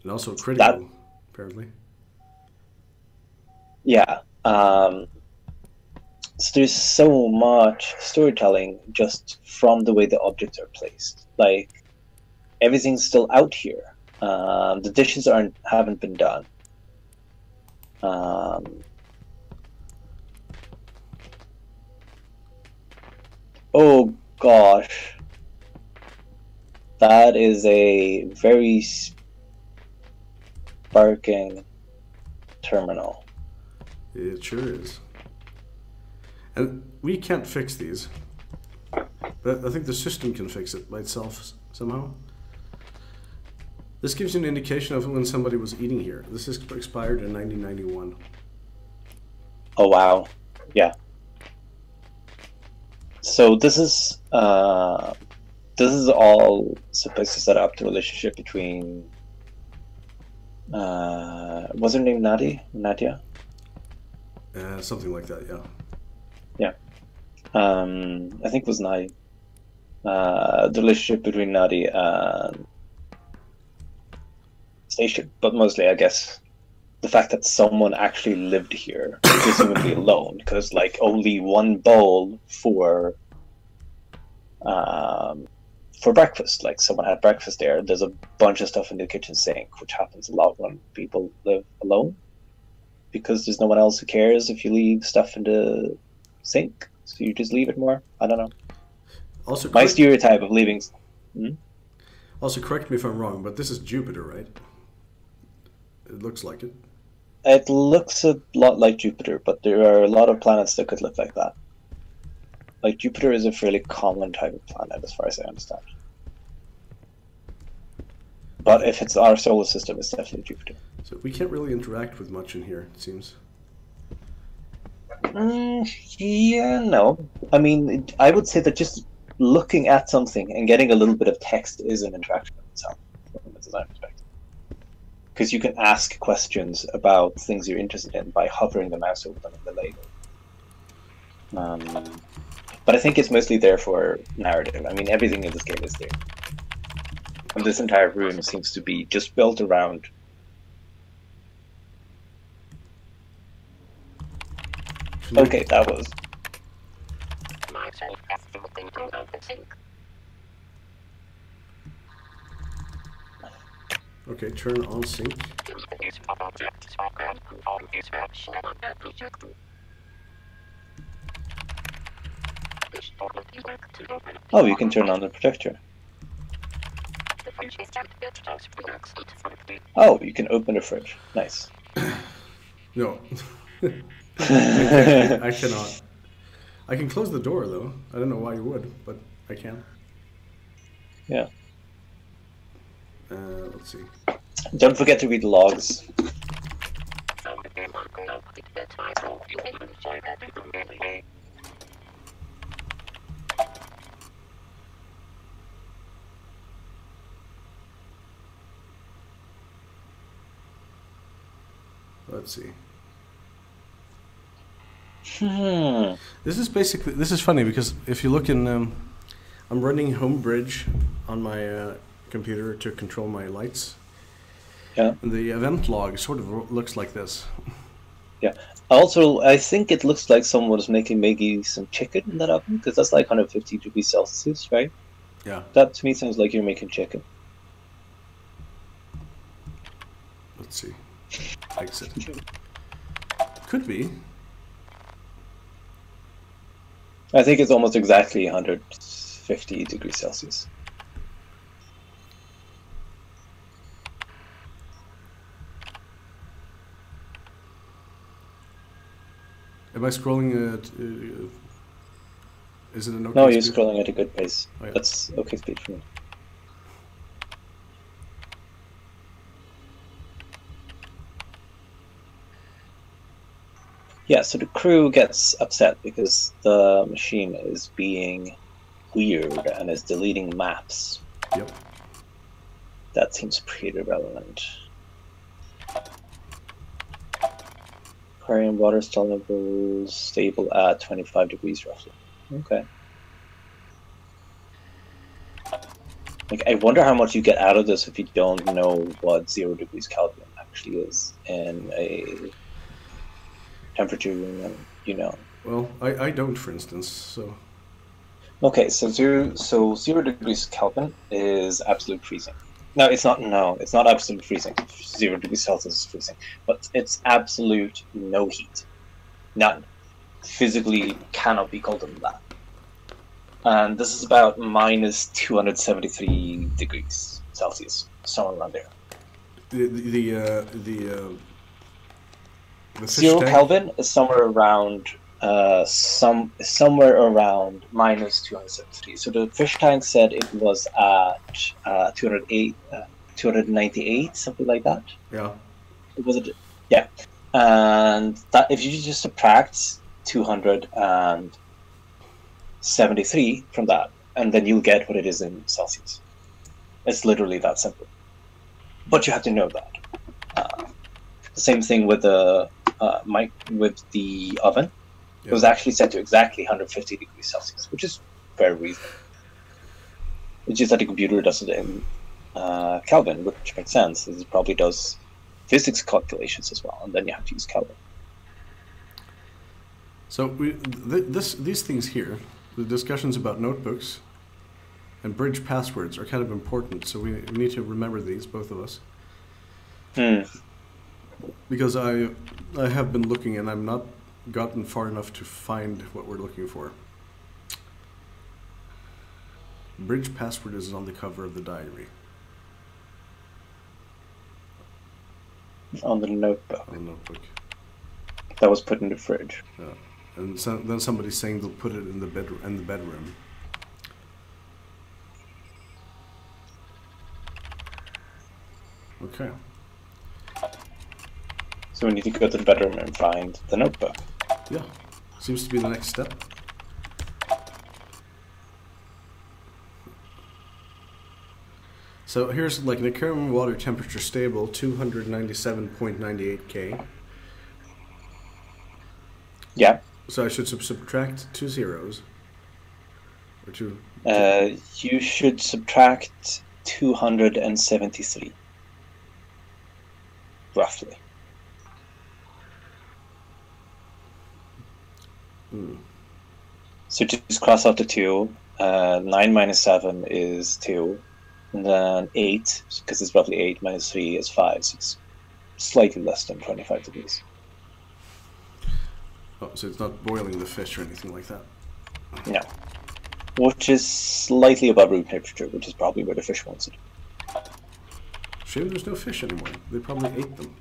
And also critical, apparently. Yeah. So there's so much storytelling just from the way the objects are placed. Like, everything's still out here. The dishes haven't been done. Oh gosh, that is a very sparking terminal. It sure is. And we can't fix these. But I think the system can fix it by itself somehow. This gives you an indication of when somebody was eating here. This is expired in 1991. Oh wow, yeah. So this is all supposed to set up the relationship between was her name Nadia? Something like that, yeah. Yeah. I think it was Nadia. The relationship between Nadia and Station, but mostly, I guess, the fact that someone actually lived here, presumably alone, because like only one bowl for breakfast. Like someone had breakfast there. There's a bunch of stuff in the kitchen sink, which happens a lot when people live alone, because there's no one else who cares if you leave stuff in the sink. So you just leave it more. I don't know. Also, my stereotype of leaving. Also, correct me if I'm wrong, but this is Jupiter, right? It looks like it. It looks a lot like Jupiter, but there are a lot of planets that could look like that. Like, Jupiter is a fairly common type of planet, as far as I understand. But if it's our solar system, it's definitely Jupiter. So we can't really interact with much in here, it seems. Yeah, no. I mean, I would say that just looking at something and getting a little bit of text is an interaction in itself, from a design perspective. Because you can ask questions about things you're interested in by hovering the mouse over them in the label. But I think it's mostly there for narrative. I mean, everything in this game is there. And this entire room seems to be just built around... Okay, that was... Okay, turn on sync. Oh, you can turn on the projector. Oh, you can open the fridge. Nice. No. I cannot. I can close the door, though. I don't know why you would, but I can. Yeah. Let's see. Don't forget to read the logs. Let's see. This is funny because if you look in, I'm running Homebridge on my computer to control my lights. Yeah. And the event log sort of looks like this. Yeah. Also, I think it looks like someone was making maybe some chicken in that oven, because that's like 150 degrees Celsius, right? Yeah. That to me sounds like you're making chicken. Let's see. Exit. Could be. I think it's almost exactly 150 degrees Celsius. Am I scrolling is it an okay No, you're speed? scrolling at a good pace. Oh, yeah. That's okay speed for me. Yeah, so the crew gets upset because the machine is being weird and is deleting maps. Yep. That seems pretty relevant. Aquarium water level stable at 25 degrees roughly. Okay. Like, I wonder how much you get out of this if you don't know what 0 degrees Kelvin actually is in a temperature, you know. Well, I don't, for instance. So Okay, so 0 degrees Kelvin is absolute freezing. No, it's not. No, it's not absolute freezing. 0 degrees Celsius is freezing, but it's absolute no heat. None. Physically cannot be colder than that. And this is about minus 273 degrees Celsius, somewhere around there. the fish 0 tank. Kelvin is somewhere around somewhere around minus 273. So the fish tank said it was at 298, something like that. Yeah. It was yeah, and that if you just subtract 273 from that, and then you'll get what it is in Celsius. It's literally that simple. But you have to know that. The same thing with the with the oven. It was actually set to exactly 150 degrees Celsius, which is very reasonable. It's just that the computer does it in Kelvin, which makes sense. It probably does physics calculations as well, and then you have to use Kelvin. So these things here, the discussions about notebooks and bridge passwords are kind of important. So we need to remember these, both of us. Because I have been looking and I'm not gotten far enough to find what we're looking for. Bridge password is on the cover of the diary. On the notebook. On the notebook. That was put in the fridge. Yeah. And so, then somebody's saying they'll put it in the bedroom. Okay. So we need to go to the bedroom and find the notebook. Yeah. Seems to be the next step. So here's like an aquarium water temperature stable, 297.98 K. Yeah. So I should subtract 2 zeros. Or 2. You should subtract 273. Roughly. So just cross out the 2. 9 minus 7 is 2. And then 8, because it's roughly 8 minus 3 is 5. So it's slightly less than 25 degrees. Oh, so it's not boiling the fish or anything like that? No. Which is slightly above room temperature, which is probably where the fish wants it. Shame there's no fish anymore. They probably ate them.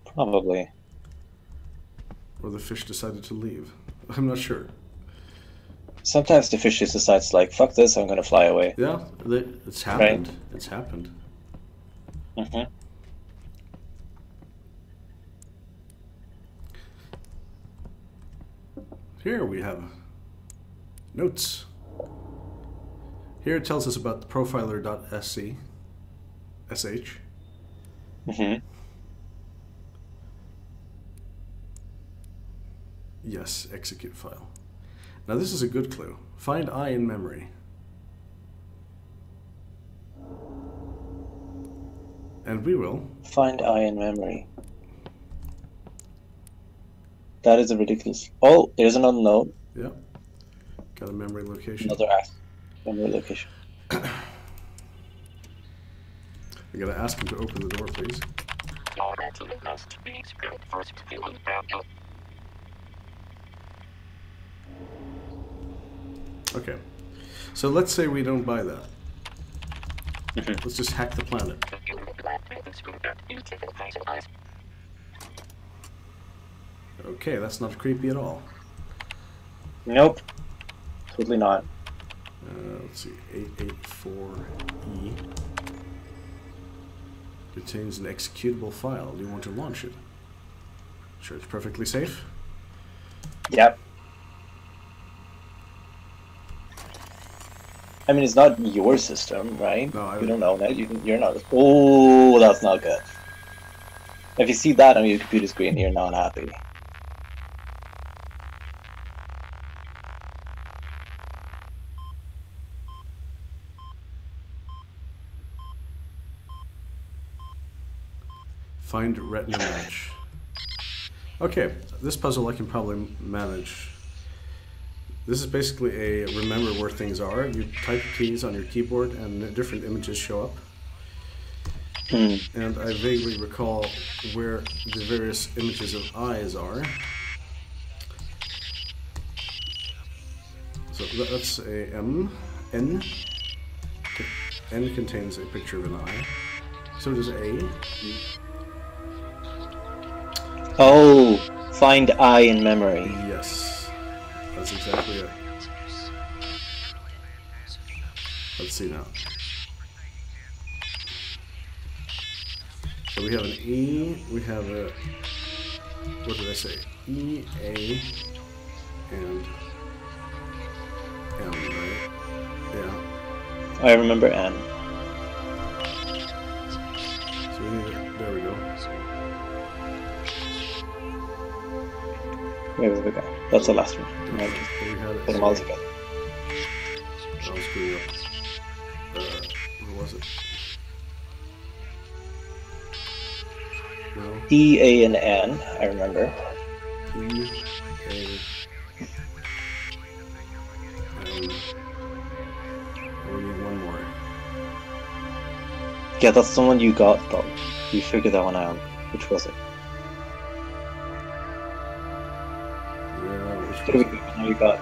Probably. Or the fish decided to leave. I'm not sure. Sometimes the fish just decides, like, fuck this, I'm gonna fly away. Yeah, it's happened. Right. It's happened. Mm-hmm. Here we have notes. Here it tells us about the profiler.sc. SH. Mm-hmm. Yes, execute file. Now this is a good clue. Find I in memory. And we will. Find I in memory. That is a ridiculous... Oh, there's another node. Yeah. Got a memory location. Another memory location. I gotta ask him to open the door, please. Okay. So let's say we don't buy that. Let's just hack the planet. Okay, that's not creepy at all. Nope. Totally not. Let's see, 884E contains an executable file. Do you want to launch it? Sure, it's perfectly safe. Yep. I mean, it's not your system, right? No, you don't know that. You're not. Oh, that's not good. If you see that on your computer screen, you're not happy. Find retina match. Okay, this puzzle I can probably manage. This is basically a remember where things are. You type keys on your keyboard and different images show up. And I vaguely recall where the various images of eyes are. So that's a M. N. N contains a picture of an eye. So does A. Oh, find eye in memory. Yes, that's exactly it. Let's see now. So we have an E, we have a, what did I say? E, A, and M, right? Yeah. I remember N. So we need it, there we go. Where we go? That's the last one. So we had it. Put them all together. I was screwing up. Where was it? No. E, A, and N, I remember. E, A, and we need one more. Yeah, that's the one you got, though. You figured that one out. Which was it? Yeah, which Here was we go. You got.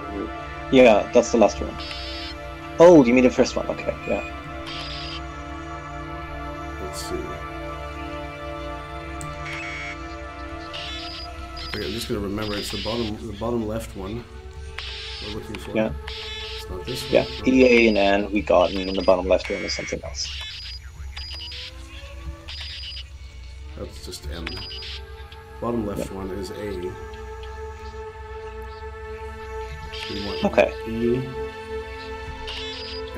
Yeah, that's the last one. Oh, you mean the first one? Okay, yeah. Let's see. Okay, I'm just gonna remember it's the bottom left one we're looking for. Yeah. It's not this one. Yeah, No. E, A, and N we got, and in the bottom left one is something else. That's just M. Bottom left one is A. We want Okay. E,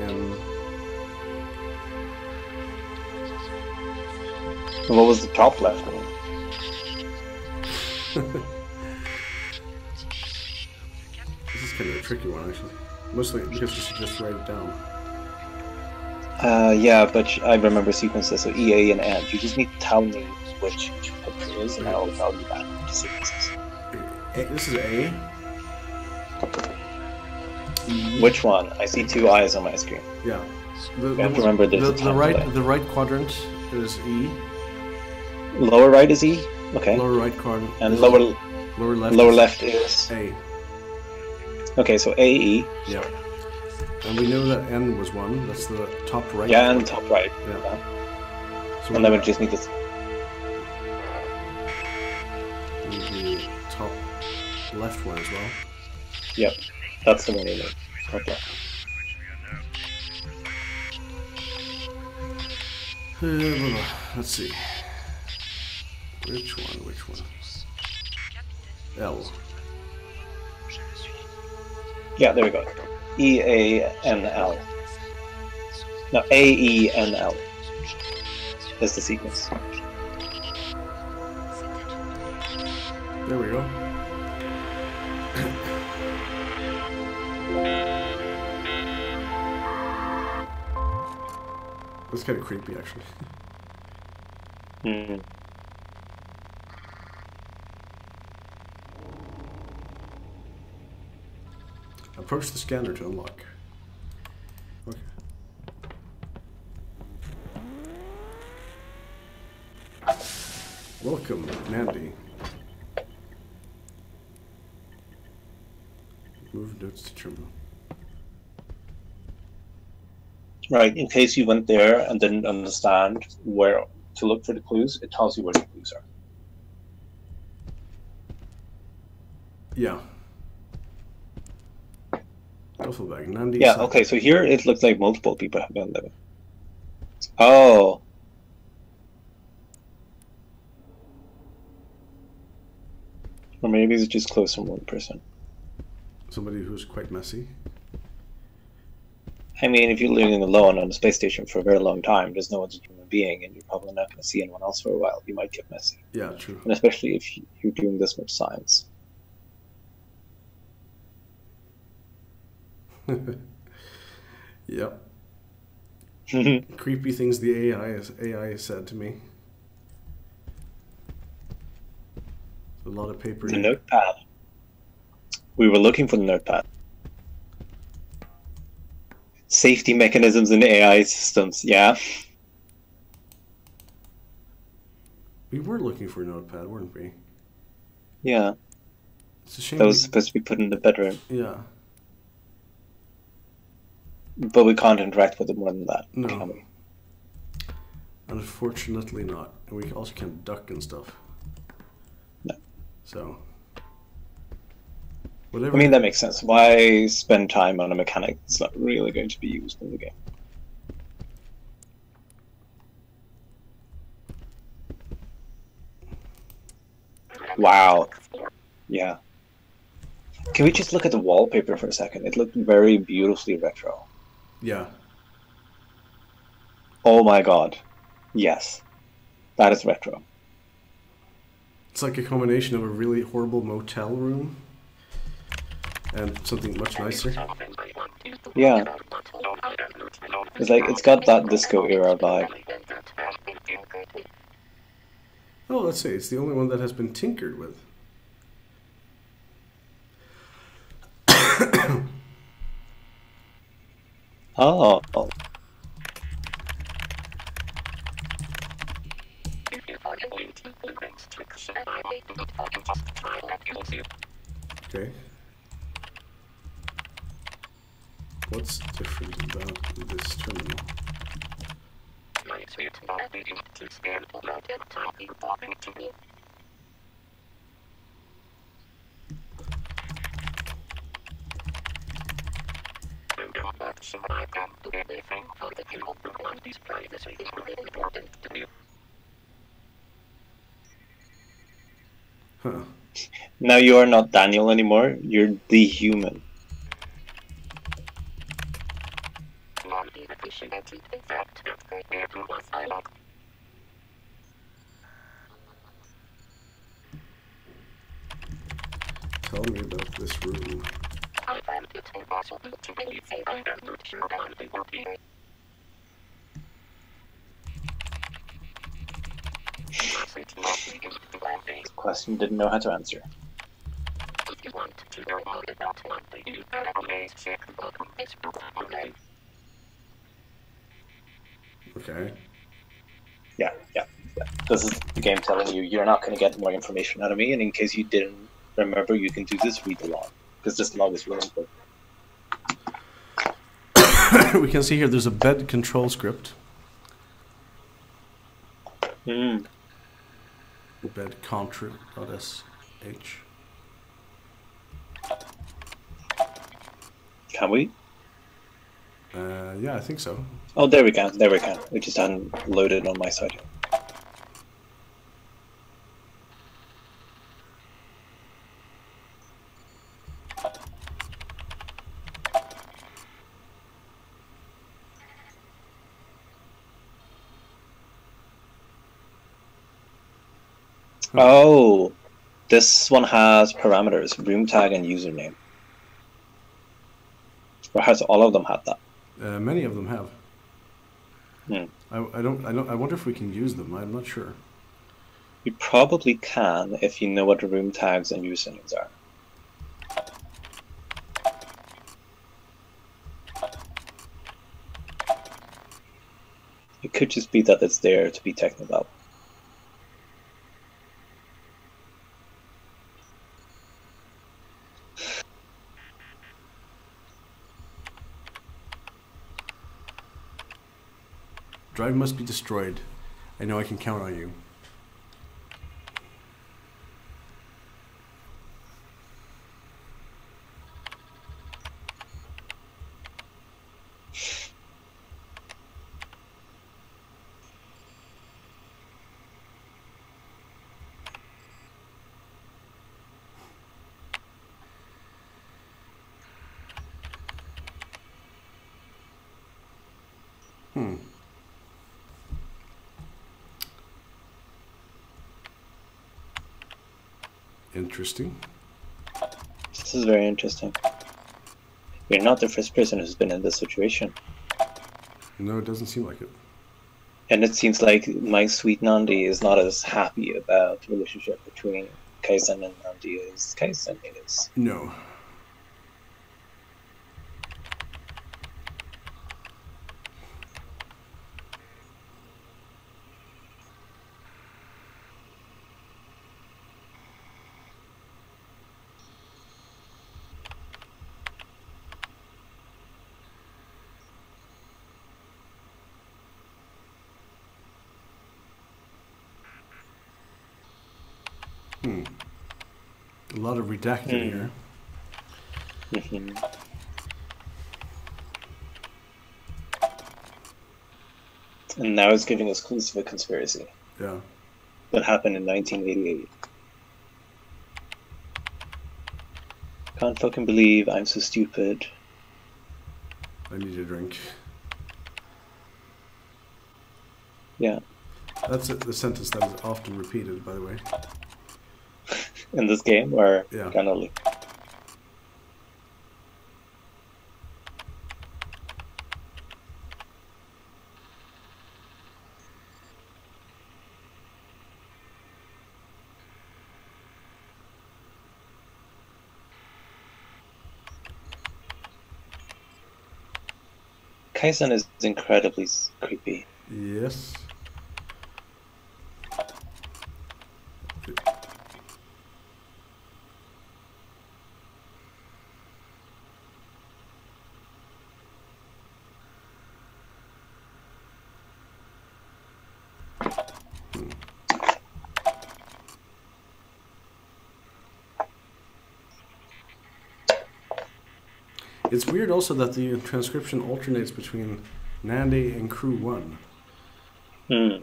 M. And what was the top left one? This is kind of a tricky one, actually. Mostly because you should just write it down. Yeah, but I remember sequences, so E, A, and N. You just need to tell me which picture is, and I'll tell you back the sequences. This is A. E. Which one? I see two eyes on my screen. Yeah. You have to remember there's a time delay. The right quadrant is E. Lower right is E? Okay. Lower right quadrant. And is lower left is A. Okay, so A, E. Yeah. And we know that N was one. That's the top right. Yeah, and top right. Yeah. Yeah. So And then we just need to. the top left one as well. Yep, that's the one you need. Okay. Let's see. Which one? L. Yeah, there we go. E, A, N, L. No, A, E, N, L is the sequence. There we go. That's kind of creepy, actually. Hmm. Approach the scanner to unlock. Okay. Welcome, Mandy. Move notes to terminal. Right, in case you went there and didn't understand where to look for the clues, it tells you where the clues are. Yeah. Duffel bag. Nandi. Yeah, okay, so here it looks like multiple people have gone there. Oh. Or maybe it's just close from one person. Somebody who's quite messy. I mean, if you're living alone on a space station for a very long time, there's no other human being, and you're probably not going to see anyone else for a while. You might get messy. Yeah, true. And especially if you're doing this much science. Yep. Creepy things the AI said to me. A lot of paper. The notepad. We were looking for the notepad. Safety mechanisms in AI systems, yeah. We were looking for a notepad, weren't we? Yeah. It's a shame. That was supposed to be put in the bedroom. Yeah. But we can't interact with it more than that, No. can we? Unfortunately not. And we also can't duck and stuff. No. So. Whatever. I mean, that makes sense. Why spend time on a mechanic that's not really going to be used in the game? Wow. Yeah. Can we just look at the wallpaper for a second? It looked very beautifully retro. Yeah. Oh my god. Yes. That is retro. It's like a combination of a really horrible motel room and something much nicer. Yeah. It's like, it's got that disco era vibe. Oh, let's see. It's the only one that has been tinkered with. Oh. Okay. What's different about this terminal? Huh. Now you are not Daniel anymore, you're the human. Tell me about this room. Question didn't know how to answer. Okay. Yeah. This is the game telling you you're not going to get more information out of me, and in case you didn't remember, you can do this, read the log. Because this log is really important. We can see here there's a bed control script. Bed contra.sh. Can we? Yeah, I think so. Oh, there we can. There we can. We just hadn't loaded on my side. Oh, this one has parameters, room tag and username. Or has all of them had that? Many of them have. Hmm. I wonder if we can use them. I'm not sure. You probably can if you know what the room tags and usernames are. It could just be that it's there to be technical. Drive must be destroyed. I know I can count on you. Interesting. This is very interesting. You're not the first person who's been in this situation. No, it doesn't seem like it. And it seems like my sweet Nandi is not as happy about the relationship between Kaizen and Nandi is Kaizen is. No. A lot of redacted here. And now it's giving us clues of a conspiracy. Yeah. That happened in 1988. Can't fucking believe I'm so stupid. I need a drink. Yeah. That's the sentence that is often repeated, by the way. In this game, or yeah. generally? Kaizen is incredibly creepy. Yes. It's weird also that the transcription alternates between Nandi and Crew 1. Huh.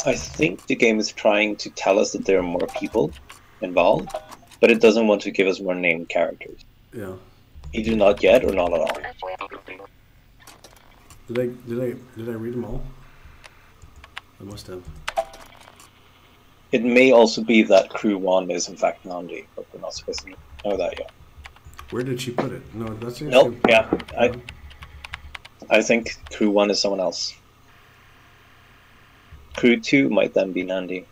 I think the game is trying to tell us that there are more people involved, but it doesn't want to give us more named characters. Yeah. Either not yet or not at all. Did I read them all? I must have. It may also be that Crew 1 is in fact Nandi, but we're not supposed to know that yet. Where did she put it? No, that's Nope, yeah. I think Crew 1 is someone else. Crew 2 might then be Nandi.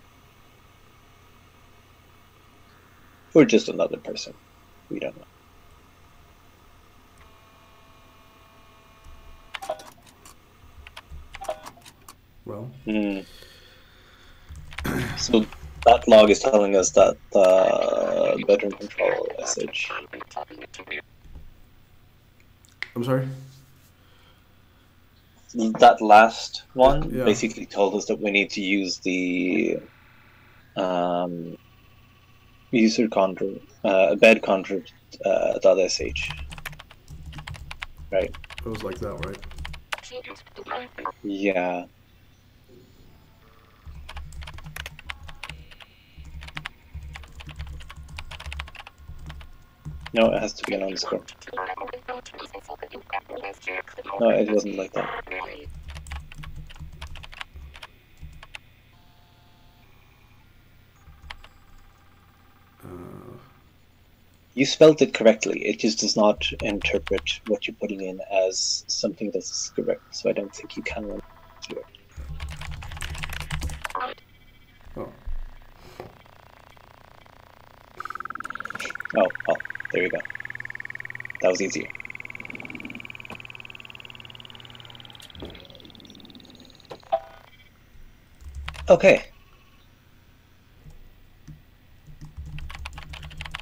Or just another person. We don't know. Well. So that log is telling us that the bedroom control message. I'm sorry? That last one Yeah. basically told us that we need to use the user control, bed control .sh. Right? It was like that, right? Yeah. No, it has to be an underscore. No, it wasn't like that. You spelled it correctly. It just does not interpret what you're putting in as something that's correct. So I don't think you can run to it. Oh. Oh, well, there you go. That was easier. Okay.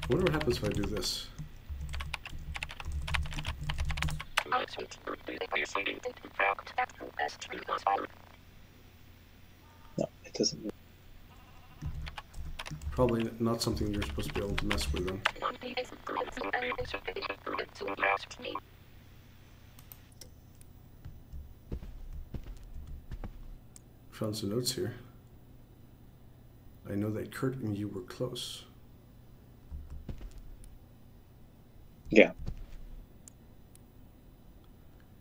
I wonder what happens if I do this. No, it doesn't. Probably not something you're supposed to be able to mess with then. Found some notes here. I know that Kurt and you were close. Yeah.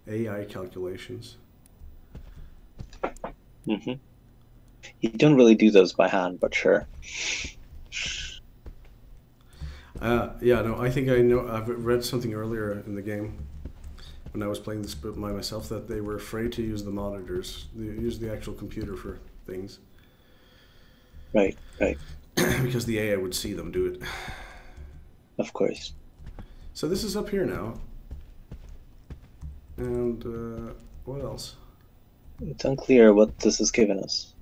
AI calculations. Mm-hmm. You don't really do those by hand, but sure. Yeah, no, I think I know. I've read something earlier in the game when I was playing this by myself that they were afraid to use the monitors. They use the actual computer for things. Right. Because the AI would see them do it. Of course. So this is up here now. And what else? It's unclear what this has given us.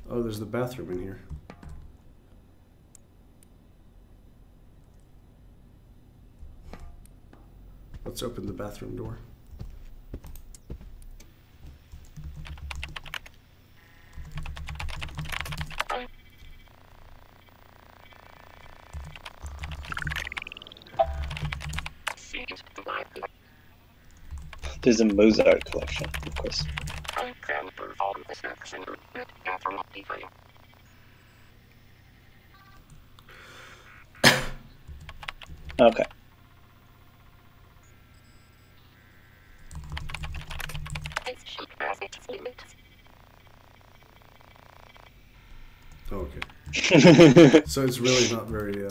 Oh, there's the bathroom in here. Let's open the bathroom door. There's a Mozart collection, of course. Okay. Oh, okay. So it's really not very.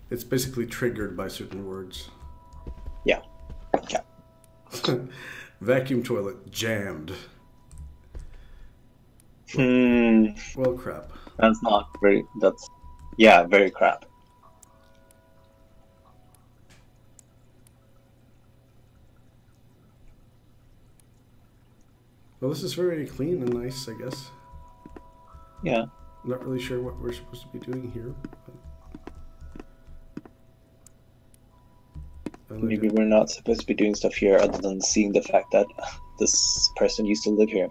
It's basically triggered by certain words. Yeah. Vacuum toilet jammed. Well, crap. That's not very. That's. Yeah, very crap. Well, this is very clean and nice, I guess. Yeah. Not really sure what we're supposed to be doing here. Maybe we're not supposed to be doing stuff here other than seeing the fact that this person used to live here.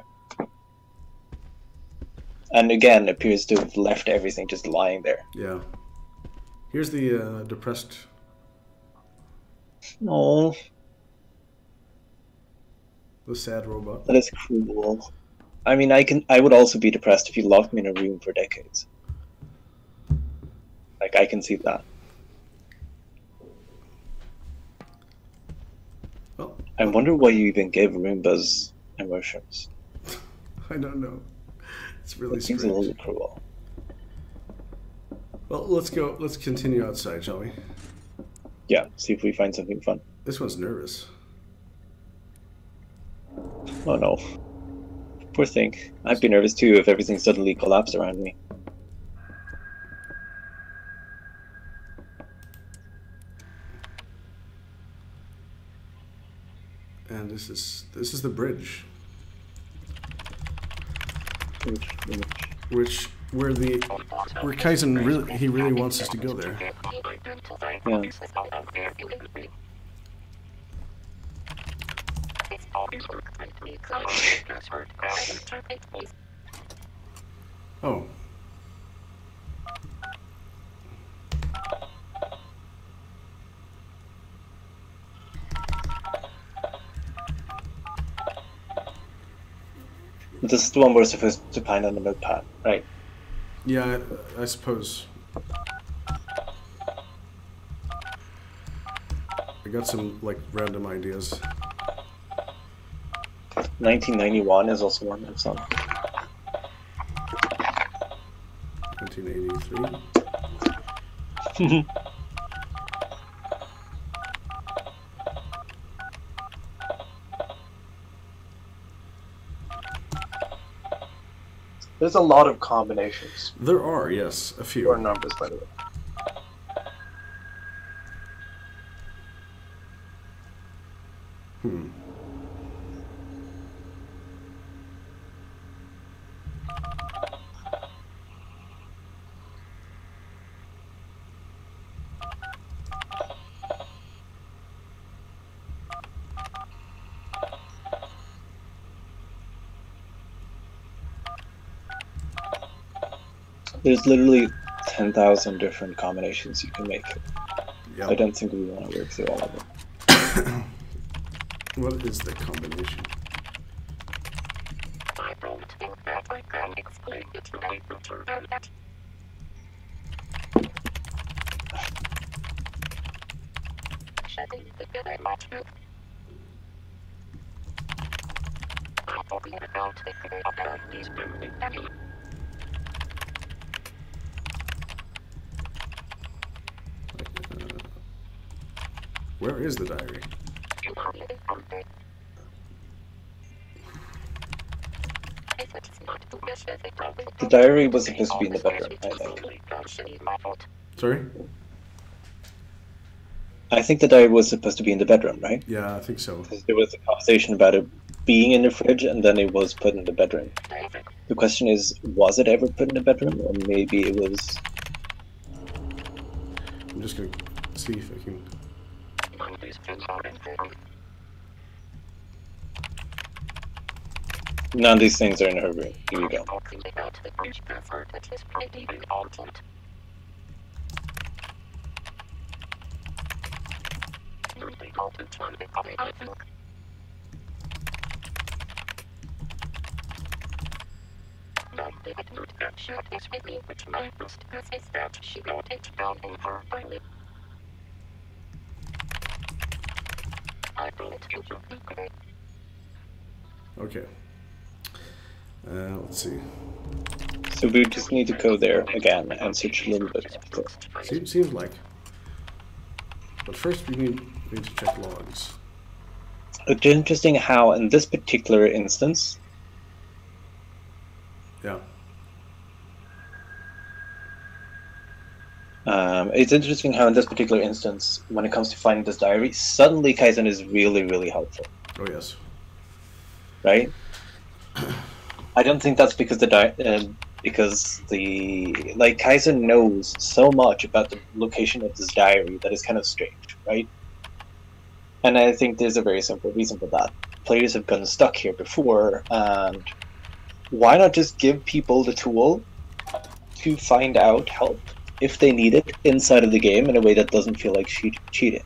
And again, appears to have left everything just lying there. Yeah. Here's the depressed... Oh. The sad robot. That is cruel. I mean, I would also be depressed if you locked me in a room for decades. Like, I can see that. Well, I wonder why you even gave Roombas emotions. I don't know. It's really strange. Seems a little cruel. Well, let's go. Let's continue outside, shall we? Yeah, see if we find something fun. This one's nervous. Oh no. Poor thing. I'd be nervous too if everything suddenly collapsed around me. And this is the bridge. Where Kaizen really wants us to go there. Yeah. Oh. This is the one we're supposed to find on the notepad, right? Yeah, I suppose. I got some, like, random ideas. 1991 is also one that's on. 1983. There's a lot of combinations. There are, yes, a few. Or numbers, by the way. There's literally 10,000 different combinations you can make. Yep. I don't think we want to work through all of them. What is the combination? I don't think that I can explain it today to them yet. Shedding together much good. I forget about the abilities to make any. Where is the diary? The diary was supposed to be in the bedroom, I think. Sorry? I think the diary was supposed to be in the bedroom, right? Yeah, I think so. Because there was a conversation about it being in the fridge, and then it was put in the bedroom. The question is, was it ever put in the bedroom, or maybe it was... I'm just gonna see if I can... None of these things are in her room. Here you go. Okay. Let's see. So we just need to go there again and search a little bit. Seems like. But first we need to check logs. It's interesting how in this particular instance... Yeah. It's interesting how in this particular instance, when it comes to finding this diary, suddenly Kaizen is really, really helpful. Oh, yes. Right? I don't think that's because like Kaizen knows so much about the location of this diary that is kind of strange, right? And I think there's a very simple reason for that. Players have gotten stuck here before, and why not just give people the tool to find out help if they need it inside of the game in a way that doesn't feel like cheating?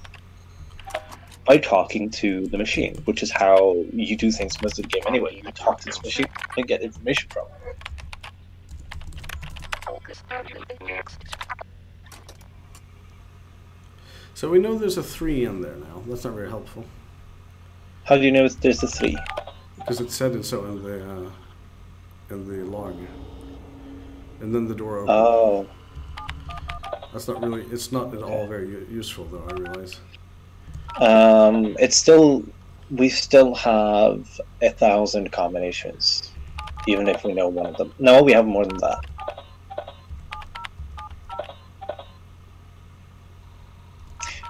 By talking to the machine, which is how you do things most of the game anyway. You can talk to this machine and get information from it. So we know there's a 3 in there now. That's not very helpful. How do you know there's a 3? Because it said it so in the log. And then the door opened. Oh. That's not really, it's not at all very useful though, I realize. We still have 1,000 combinations, even if we know one of them. No, we have more than that.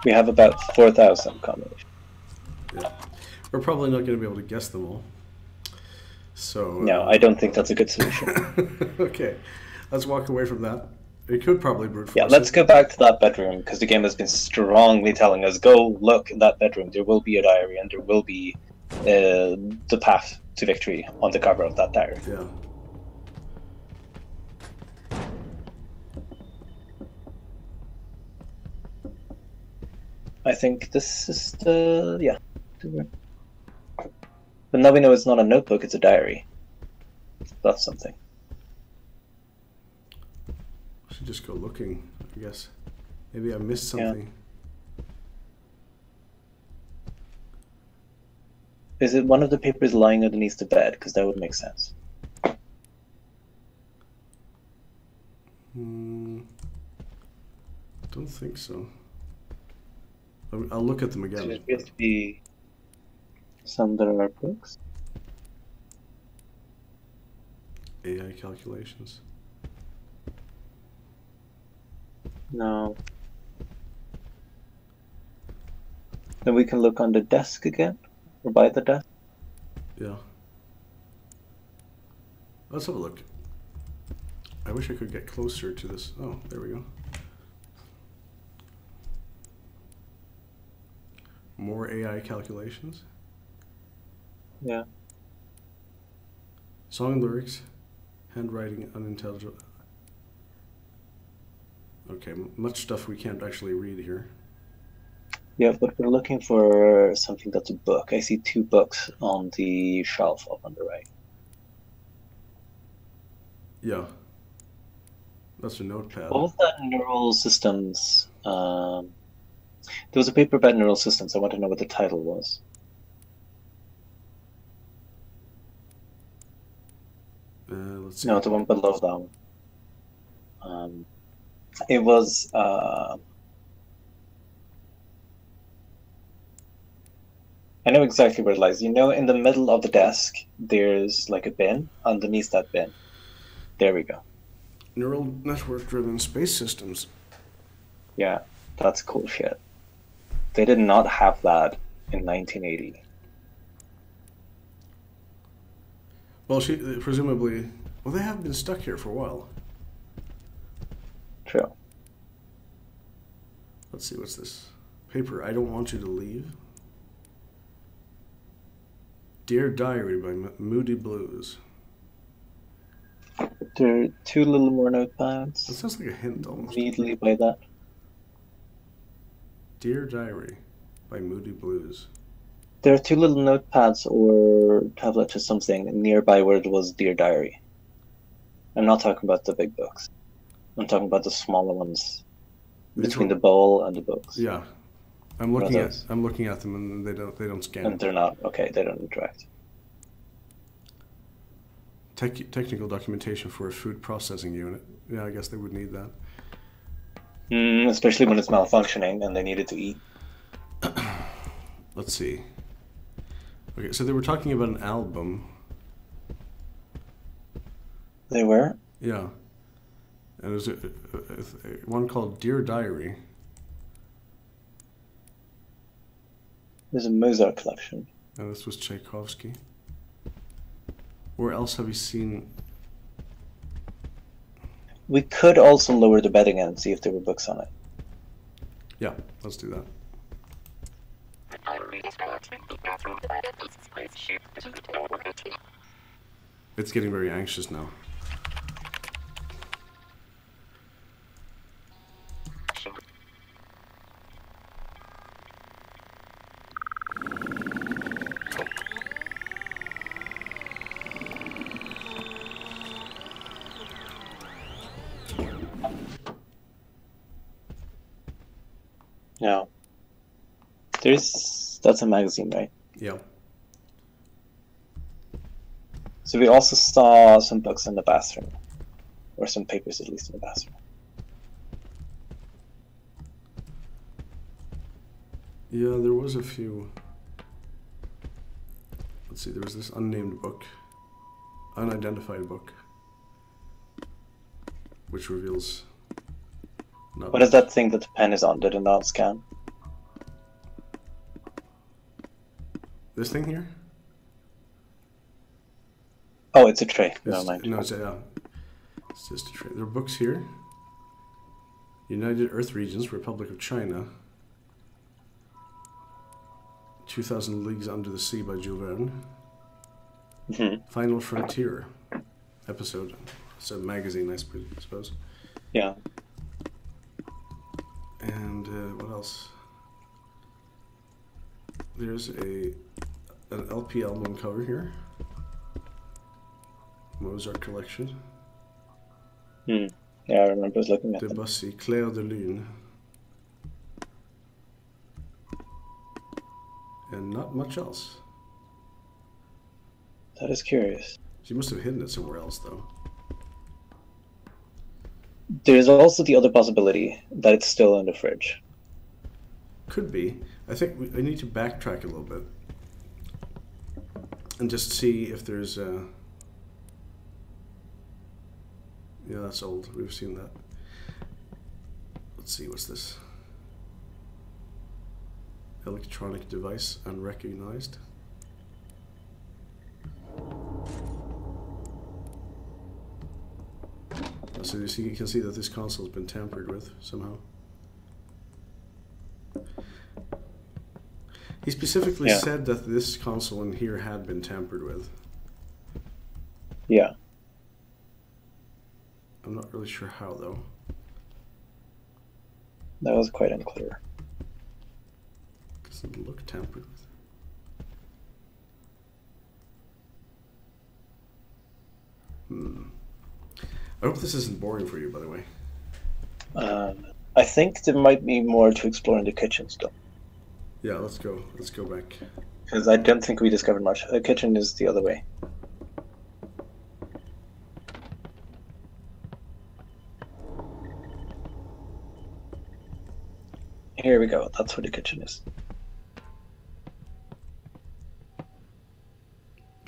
We have about 4,000 combinations. Yeah. We're probably not going to be able to guess them all. So... No, I don't think that's a good solution. Okay, let's walk away from that. It could probably brute force. Yeah, let's go back to that bedroom, because the game has been strongly telling us, go look in that bedroom, there will be a diary, and there will be the path to victory on the cover of that diary. Yeah. I think this is yeah. But now we know it's not a notebook, it's a diary. That's something. Should just go looking, I guess. Maybe I missed something. Yeah. Is it one of the papers lying underneath the bed? Because that would make sense. Don't think so. I'll look at them again. There appears to be some that are books. AI calculations. No. Then we can look on the desk again, or by the desk. Yeah. Let's have a look. I wish I could get closer to this. Oh, there we go. More AI calculations. Yeah. Song lyrics, handwriting unintelligible. Okay, much stuff we can't actually read here. Yeah, but we're looking for something that's a book. I see 2 books on the shelf up on the right. Yeah. That's a notepad. What was that neural systems? There was a paper about neural systems. I want to know what the title was. Let's see. No, the one below that one. It was I know exactly where it lies. You know, in the middle of the desk, there's like a bin. Underneath that bin. There we go. Neural network-driven space systems. Yeah, that's cool shit. They did not have that in 1980. Well, she presumably... Well, they have been stuck here for a while. True. Let's see, what's this? Paper, I don't want you to leave. Dear Diary by Moody Blues. There are 2 little more notepads. That sounds like a hint almost. Immediately by that. Dear Diary by Moody Blues. There are 2 little notepads or tablets or something nearby where it was Dear Diary. I'm not talking about the big books. I'm talking about the smaller ones between the bowl and the books. Yeah, I'm looking at them and they don't scan. And they're not okay. They don't interact. Technical documentation for a food processing unit. Yeah, I guess they would need that. Especially when it's malfunctioning and they need it to eat. Let's see. Okay, so they were talking about an album. They were? Yeah. And there's one called Dear Diary. There's a Mozart collection. And this was Tchaikovsky. Where else have you seen? We could also lower the bed again and see if there were books on it. Yeah, let's do that. It's getting very anxious now. No. That's a magazine, right? Yeah. So we also saw some books in the bathroom. Or some papers at least in the bathroom. Yeah, there was a few. Let's see, there was this unnamed book. Unidentified book. Which reveals... What is that thing that the pen is on? Did it not scan? This thing here? Oh, it's a tray. Never mind. No, it's just a tray. There are books here. United Earth Regions, Republic of China. 2000 Leagues Under the Sea by Jules Verne. Final Frontier episode. It's a magazine, I suppose. Yeah. And what else? There's an LP album cover here. Mozart collection. Yeah, I remember looking at Debussy, Clair de Lune. And not much else. That is curious. She must have hidden it somewhere else, though. There's also the other possibility that it's still in the fridge. Could be. I think I need to backtrack a little bit. And just see if there's a... Yeah, that's old. We've seen that. Let's see, what's this? Electronic device unrecognized. So you can see that this console has been tampered with somehow. He specifically said that this console in here had been tampered with. Yeah. I'm not really sure how, though. That was quite unclear. Doesn't look tampered with. I hope this isn't boring for you, by the way. I think there might be more to explore in the kitchen still. Yeah, let's go. Let's go back. Because I don't think we discovered much. The kitchen is the other way. Here we go. That's where the kitchen is.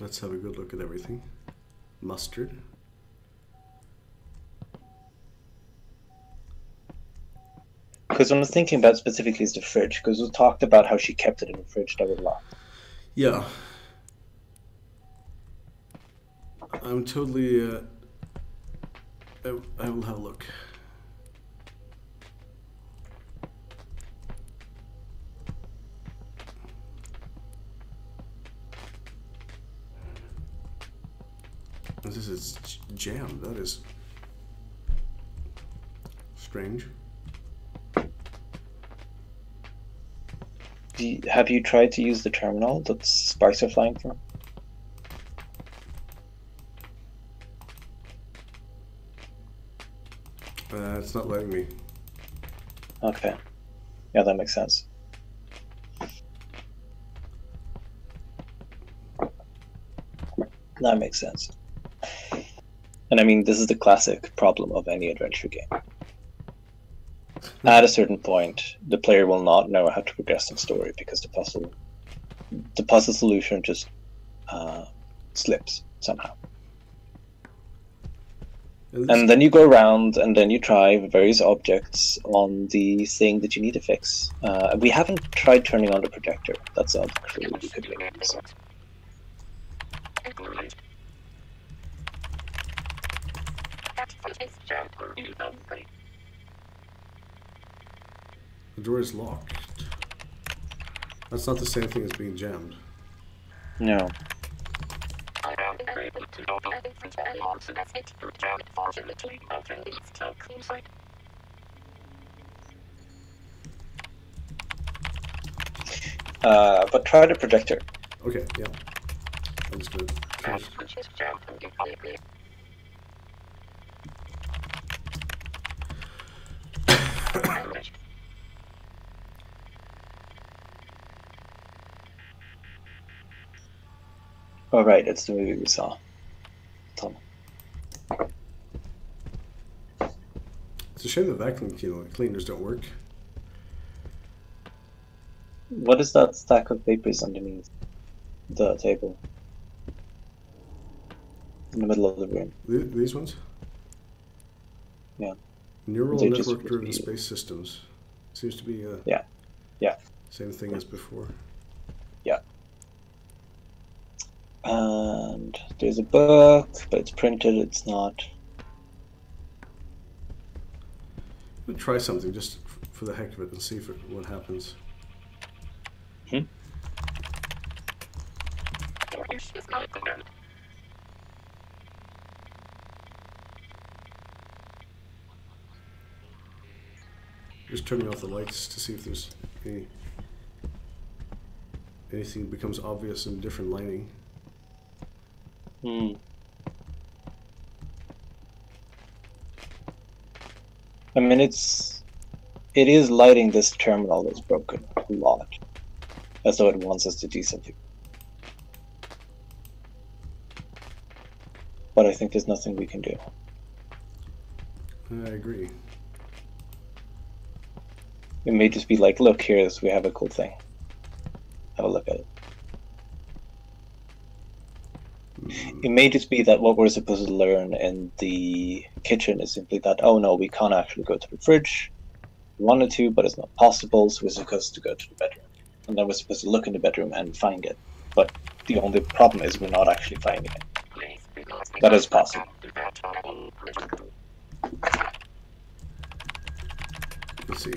Let's have a good look at everything. Mustard. Because what I was thinking about specifically is the fridge, because we talked about how she kept it in the fridge, blah, blah, blah. Yeah. I'm totally... I will have a look. This is jammed. That is strange. Have you tried to use the terminal that sparks are flying from? It's not letting me. Okay. Yeah, that makes sense. That makes sense. And I mean, this is the classic problem of any adventure game. At a certain point, the player will not know how to progress in story because the puzzle solution just slips somehow. And then you go around and then you try various objects on the thing that you need to fix. We haven't tried turning on the projector. That's a clue we could use. The door is locked. That's not the same thing as being jammed. No. But try the projector. Okay, yeah. I'm just gonna finish. Oh, right, it's the movie we saw. Tom. It's a shame the vacuum cleaners don't work. What is that stack of papers underneath the table? In the middle of the room. These ones? Yeah. Neural network-driven space systems. Seems to be yeah. Same thing as before. Yeah. And there's a book, but it's printed, it's not. We'll try something just for the heck of it and see what happens. Just turning off the lights to see if there's anything becomes obvious in different lighting. I mean, it is lighting this terminal that's broken a lot, as though it wants us to do something. But I think there's nothing we can do. I agree. It may just be like, look, we have a cool thing. Have a look at it. It may just be that what we're supposed to learn in the kitchen is simply that, oh no, we can't actually go to the fridge. We wanted to, but it's not possible, so we're supposed to go to the bedroom. And then we're supposed to look in the bedroom and find it. But the only problem is we're not actually finding it. That is possible. Let's see.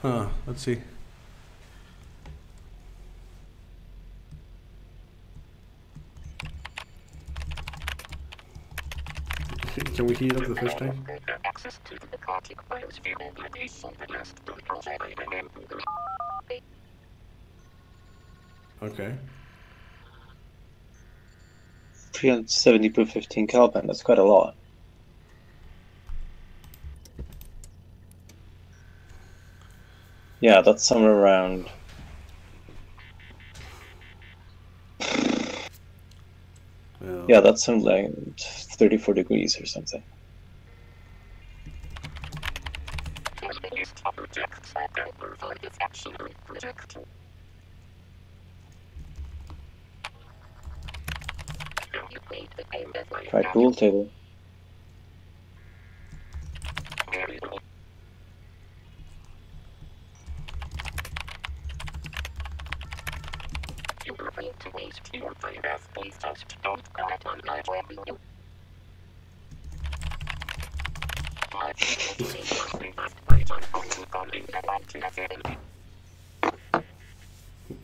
Huh, let's see. Can we heat up the fish tank? Okay. 370 per 15 Kelvin, that's quite a lot. Yeah, that's somewhere around... Yeah, that's something like 34 degrees or something. Try pool table.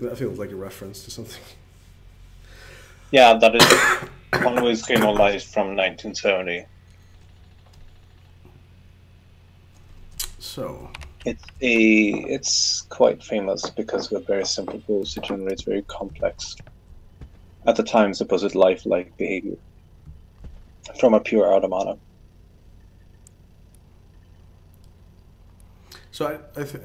That feels like a reference to something. Yeah, that is one was criminalized from 1970. So it's quite famous because with very simple rules it generates very complex, at the time supposed lifelike behavior from a pure automata. So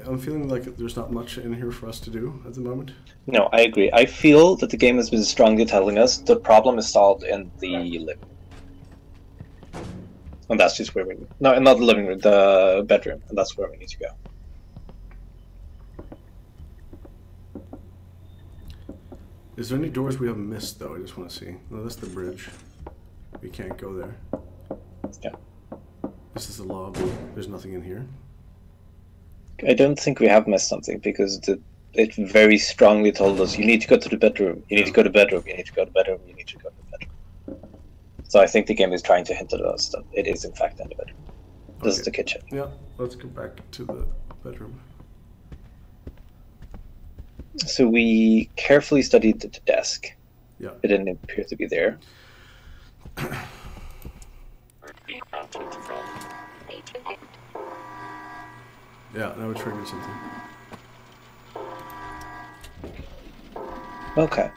I'm feeling like there's not much in here for us to do at the moment. No, I agree. I feel that the game has been strongly telling us the problem is solved in the living room. And that's just where we... No, not the living room, the bedroom. And that's where we need to go. Is there any doors we haven't missed, though? I just want to see. No, that's the bridge. We can't go there. Yeah. This is the lobby. There's nothing in here. I don't think we have missed something because it very strongly told us you need to go to the bedroom, you need to go to the bedroom, you need to go to the bedroom, you need to go to the bedroom. So I think the game is trying to hint at us that it is in fact in the bedroom. This is the kitchen. Yeah, let's go back to the bedroom. So we carefully studied the desk. Yeah. It didn't appear to be there. Yeah, now we triggered something. Okay.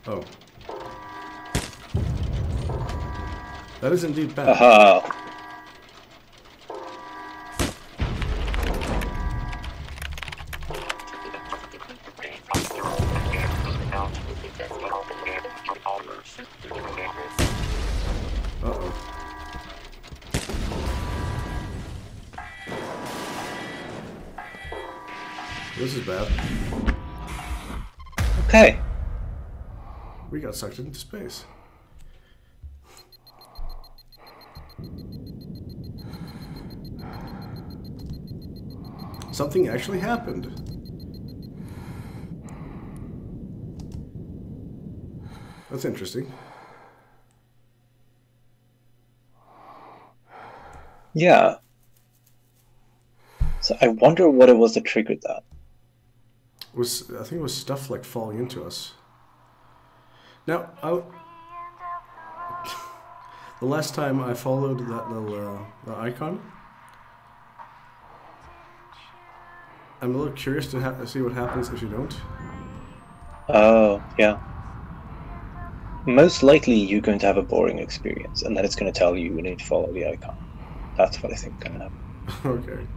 Oh. That is indeed bad. Aha. Uh-oh. This is bad. Okay. We got sucked into space. Something actually happened. That's interesting. Yeah. So I wonder what it was that triggered that. I think it was stuff like falling into us. Now, the last time I followed that little the icon, I'm a little curious to see what happens if you don't. Oh, yeah. Most likely you're going to have a boring experience, and then it's going to tell you need to follow the icon. That's what I think is going to happen. Okay.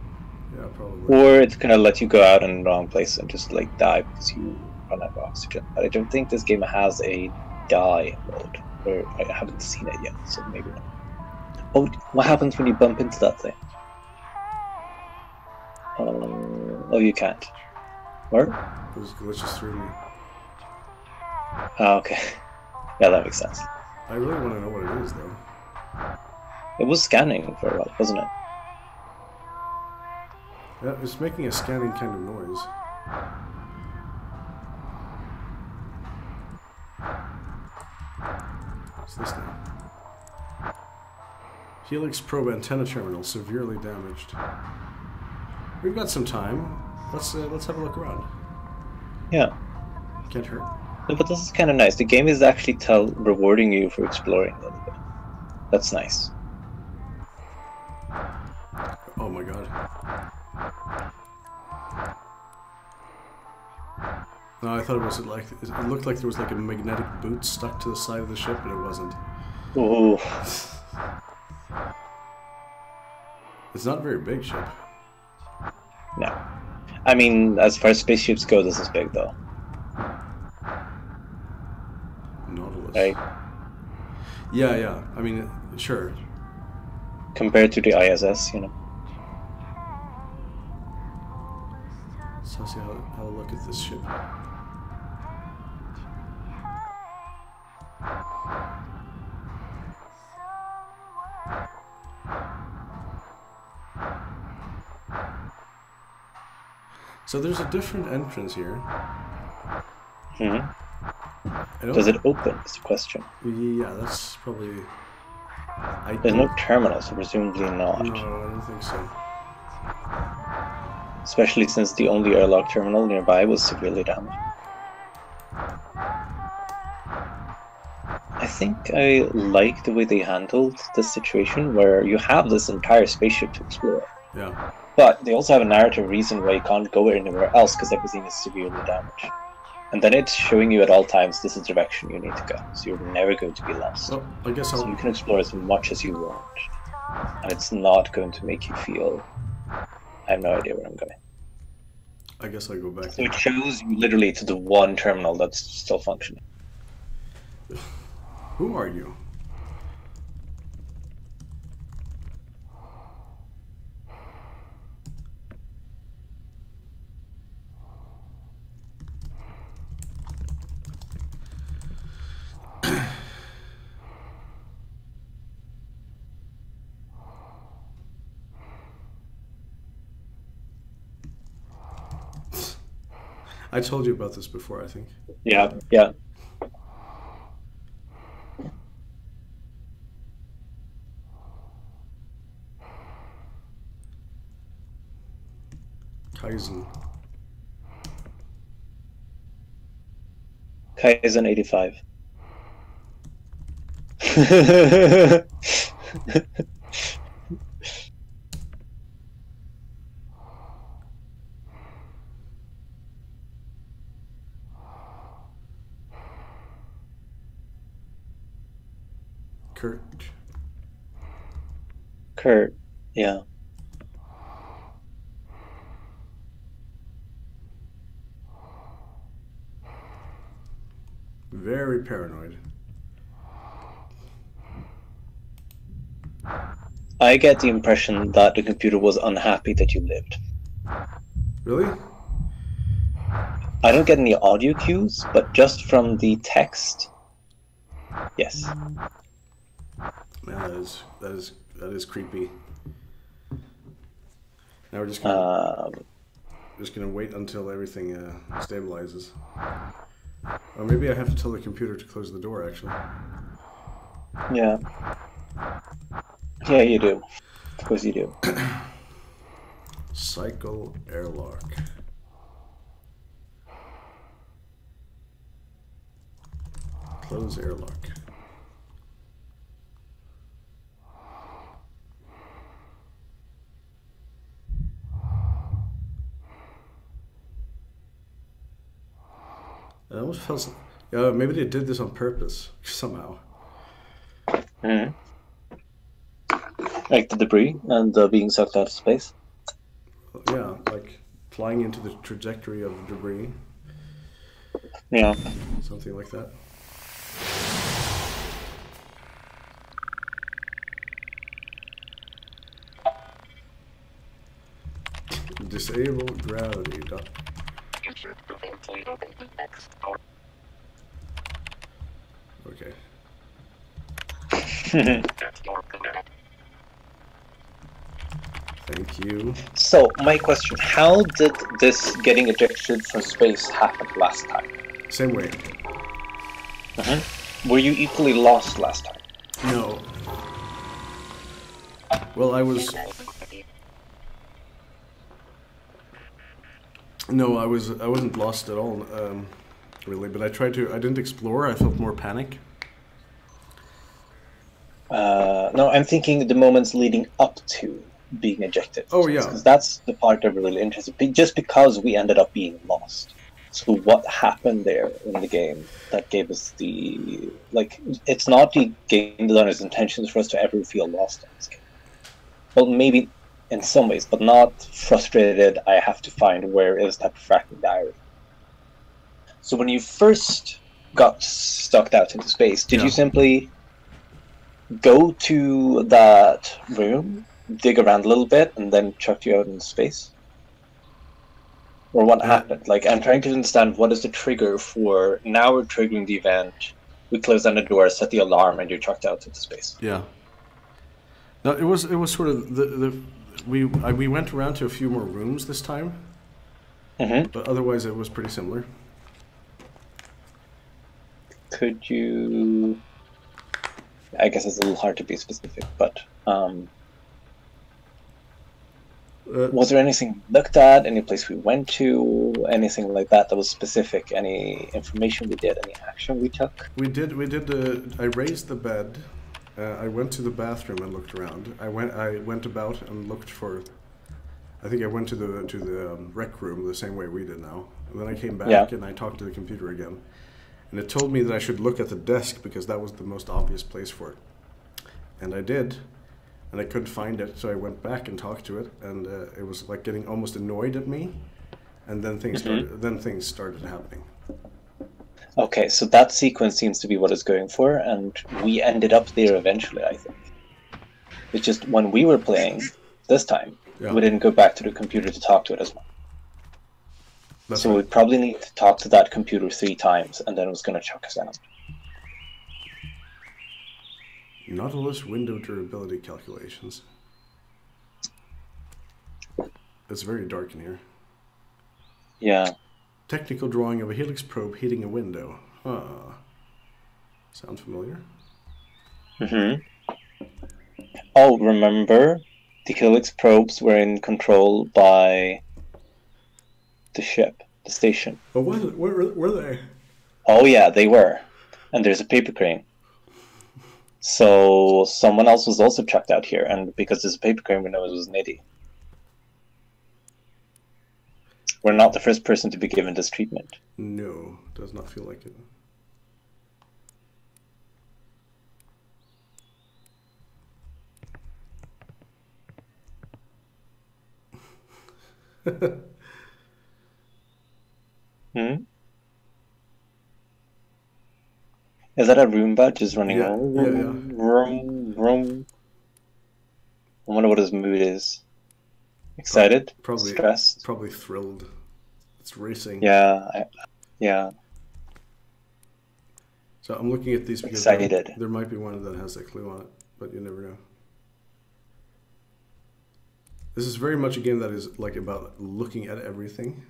Yeah, probably. Or it's going to let you go out in the wrong place and just like die because you run out of oxygen. But I don't think this game has a die mode, or I haven't seen it yet, so maybe not. Oh, what happens when you bump into that thing? Oh, you can't. Where? It was glitches through me. Oh, okay. Yeah, that makes sense. I really want to know what it is, though. It was scanning for a while, wasn't it? Yeah, it's making a scanning kind of noise. What's this now? Helix probe antenna terminal severely damaged. We've got some time. Let's have a look around. Yeah. Can't hurt. No, but this is kind of nice. The game is actually rewarding you for exploring a little bit. That's nice. Oh my god. No, I thought it was like, it looked like there was like a magnetic boot stuck to the side of the ship, but it wasn't. Ooh. It's not a very big ship. No. I mean, as far as spaceships go, this is big, though. Nautilus. Right? Yeah, yeah. I mean, sure. Compared to the ISS, you know. So I'll see how to look at this ship. So there's a different entrance here. Does it open? Is the question. Yeah, that's probably... There's no terminal, so presumably not. No, I don't think so. Especially since the only airlock terminal nearby was severely damaged. I think I like the way they handled this situation where you have this entire spaceship to explore. Yeah. But they also have a narrative reason why you can't go anywhere else because everything is severely damaged. And then it's showing you at all times this is the direction you need to go. So you're never going to be lost. Well, I guess so you can explore as much as you want. And it's not going to make you feel, I have no idea where I'm going. I guess I'll go back. So it shows you literally to the one terminal that's still functioning. Who are you? I told you about this before, I think. Yeah, yeah. Kaizen. Kaizen 85. Kurt, yeah. Very paranoid. I get the impression that the computer was unhappy that you lived. Really? I don't get any audio cues, but just from the text, yes. Man, that is creepy. Now we're just gonna wait until everything stabilizes. Or maybe I have to tell the computer to close the door, actually. Yeah. Yeah, you do. Of course you do. Cycle airlock. Close airlock. It almost feels like, yeah, maybe they did this on purpose somehow. Like the debris and being sucked out of space. Yeah, like flying into the trajectory of the debris. Yeah. Something like that. Disable gravity. Okay. Thank you. So, my question, how did this getting ejected from space happen last time? Same way. Were you equally lost last time? No. Well, I wasn't lost at all, really, but I didn't explore, I felt more panic. No, I'm thinking the moments leading up to being ejected. Oh, yeah. Because that's the part that really interested me, just because we ended up being lost. So what happened there in the game that gave us the... Like, it's not the game designer's intentions for us to ever feel lost in this game. Well, maybe in some ways, but not frustrated, I have to find where is that fracking diary. So when you first got stuck out into space, did you simply go to that room, dig around a little bit, and then chucked you out into space? Or what happened? Like, I'm trying to understand what is the trigger for, now we're triggering the event, we close down the door, set the alarm, and you're chucked out into space. Yeah. No, it was sort of we went around to a few more rooms this time, but otherwise it was pretty similar. Could you... I guess it's a little hard to be specific, but was there anything we looked at, any place we went to, anything like that that was specific, any information we did, any action we took? We did I raised the bed, I went to the bathroom and looked around. I went about and looked for, I think I went to the rec room the same way we did now. And then I came back and I talked to the computer again. And it told me that I should look at the desk because that was the most obvious place for it. And I did. And I couldn't find it, so I went back and talked to it, and it was like getting almost annoyed at me, and then things started happening. Okay, so that sequence seems to be what it's going for, and we ended up there eventually, I think. It's just when we were playing this time, we didn't go back to the computer to talk to it as much. So we'd probably need to talk to that computer 3 times, and then it was going to chuck us out. Nautilus window durability calculations. It's very dark in here. Yeah. Technical drawing of a helix probe hitting a window. Sound familiar? Oh, remember? The helix probes were in control by the ship, the station. Oh, where were they? Oh yeah, they were. And there's a paper crane. So someone else was also chucked out here, and because there's a paper crane, we know it was Niddy. We're not the first person to be given this treatment. No, does not feel like it. Is that a Roomba just running around? Yeah. Vroom. I wonder what his mood is. Excited? Probably stressed? Probably thrilled. It's racing. Yeah. So I'm looking at these because excited. There might be one that has a clue on it, but you never know. This is very much a game that is like about looking at everything.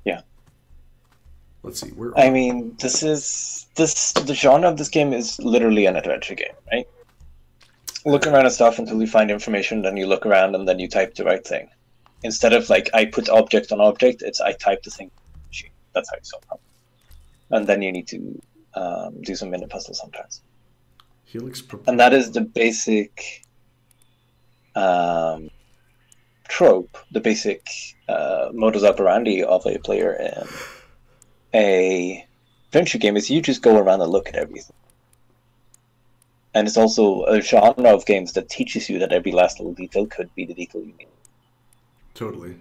Yeah. Let's see. I mean, the genre of this game is literally an adventure game, right? Looking around at stuff until you find information, then you look around and then you type the right thing. Instead of like I put object on object, it's I type the thing. That's how you solve problems. And then you need to do some mini puzzles sometimes. And that is the basic trope, the basic modus operandi of a player in a adventure game is you just go around and look at everything. And it's also a genre of games that teaches you that every last little detail could be the detail you need. Totally.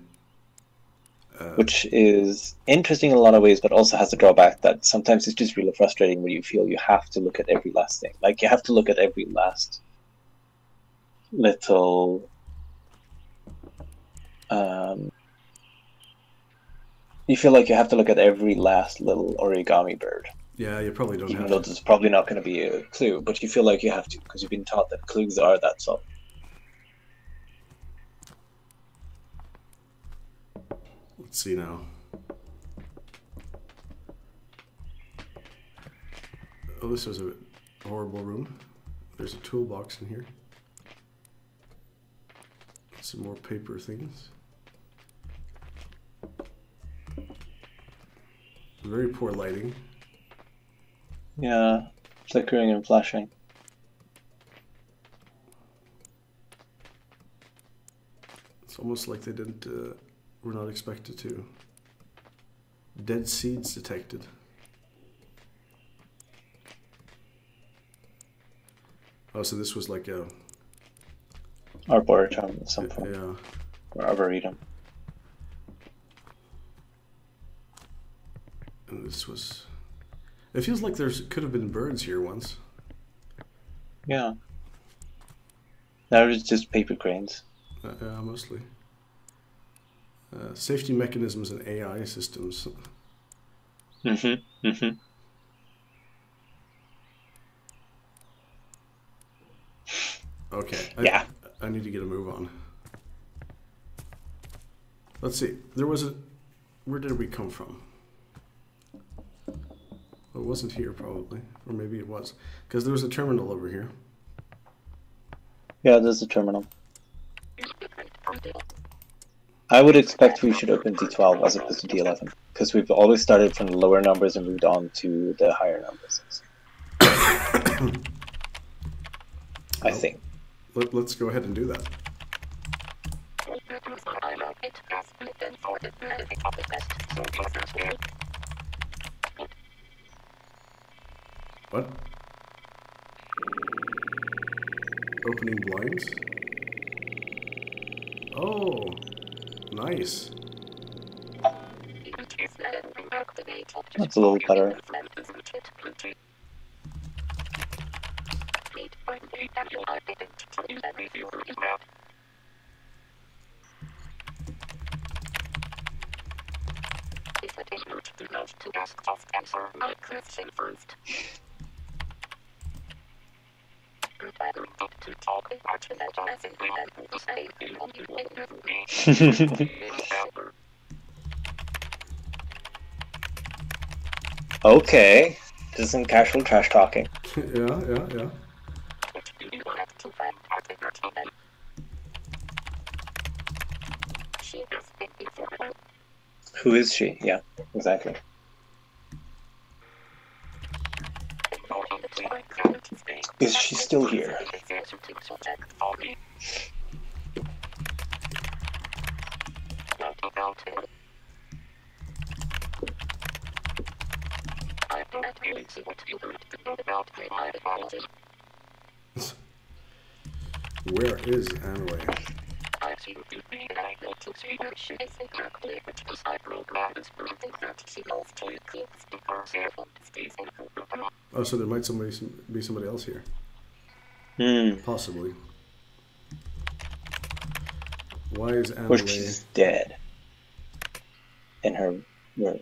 Which is interesting in a lot of ways, but also has the drawback that sometimes it's just really frustrating when you feel you have to look at every last thing. Like, you have to look at every last little... you feel like you have to look at every last little origami bird. Yeah, you probably don't Even have though to. there's probably not going to be a clue, but you feel like you have to, because you've been taught that clues are that subtle. Let's see now. Oh, this is a horrible room. There's a toolbox in here. Some more paper things. Very poor lighting. Yeah, flickering and flashing. almost like they didn't, were not expected to. Dead seeds detected. Oh, so this was like a... Arboretum of some form. Yeah. Or arboretum. And this was... It feels like there could have been birds here once. Yeah. Now it's just paper cranes. Yeah, mostly. Safety mechanisms and AI systems. Mm-hmm. Mm-hmm. Okay. Yeah. I need to get a move on. Let's see. There was a... Where did we come from? Well, it wasn't here, probably. Or maybe it was. Because there was a terminal over here. Yeah, there's a terminal. I would expect we should open D12 as opposed to D11. Because we've always started from the lower numbers and moved on to the higher numbers. I think. Let's go ahead and do that. What? Opening blinds? Oh, nice. That's a little better. Okay. This isn't casual trash talking. Yeah. Who is she? Yeah, exactly. Is she still here? Where is Anway? Oh, so there might be somebody else here. Possibly. Why is Anway... Or she's dead. In her room.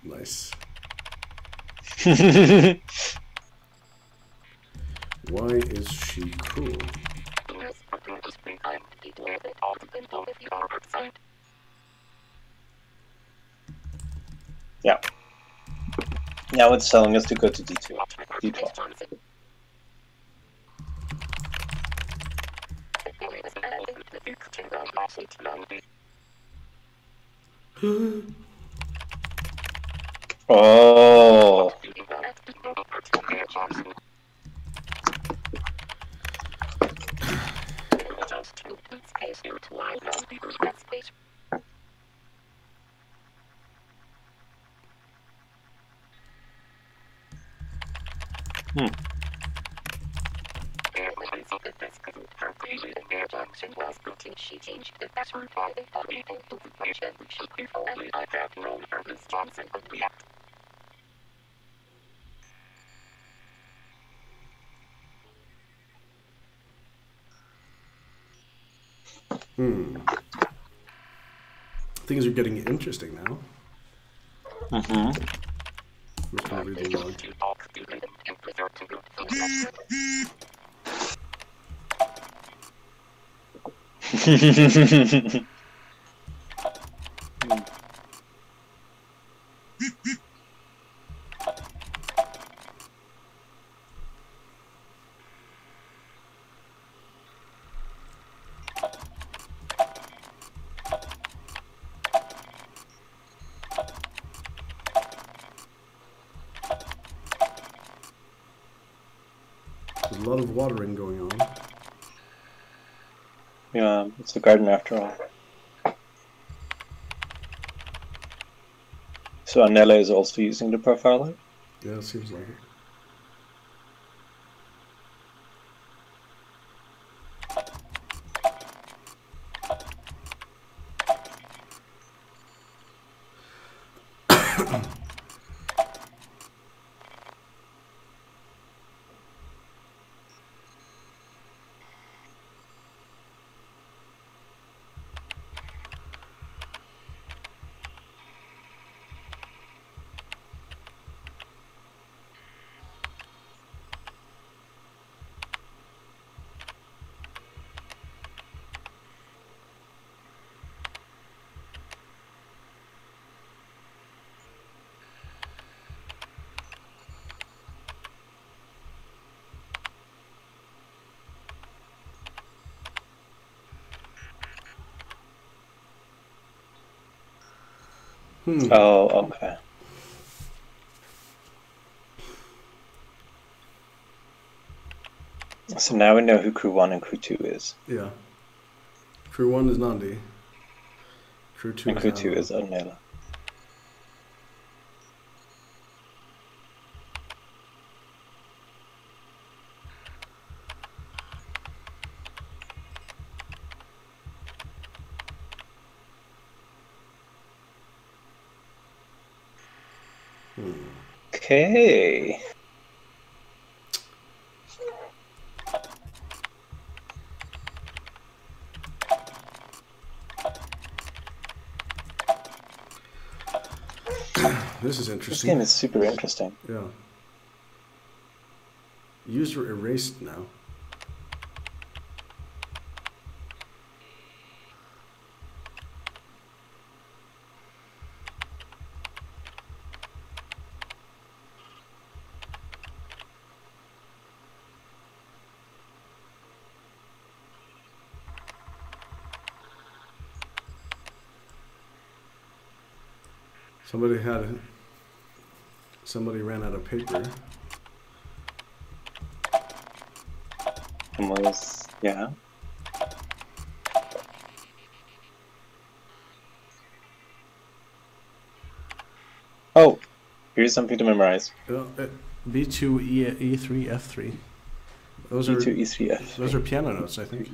Nice. Why is she cruel? Yeah. Now it's telling us to go to D2. D12. Oh. She changed the password by the I grabbed Rome for Miss Johnson and react. Things are getting interesting now. Mm-hmm. I'm just gonna read the log. lot of watering going on. Yeah, it's a garden after all. So Anela is also using the profiler? Yeah, it seems like it. Oh, okay. So now we know who Crew 1 and Crew 2 is. Yeah. Crew 1 is Nandi. Crew 2 and Crew 2 is Anela. Okay. This is This interesting. game is super interesting. Yeah. User erased now. Somebody ran out of paper. Almost, yeah. Oh, here's something to memorize. B2, E3, F3. Those B2, are E3, F3. those are piano notes, I think.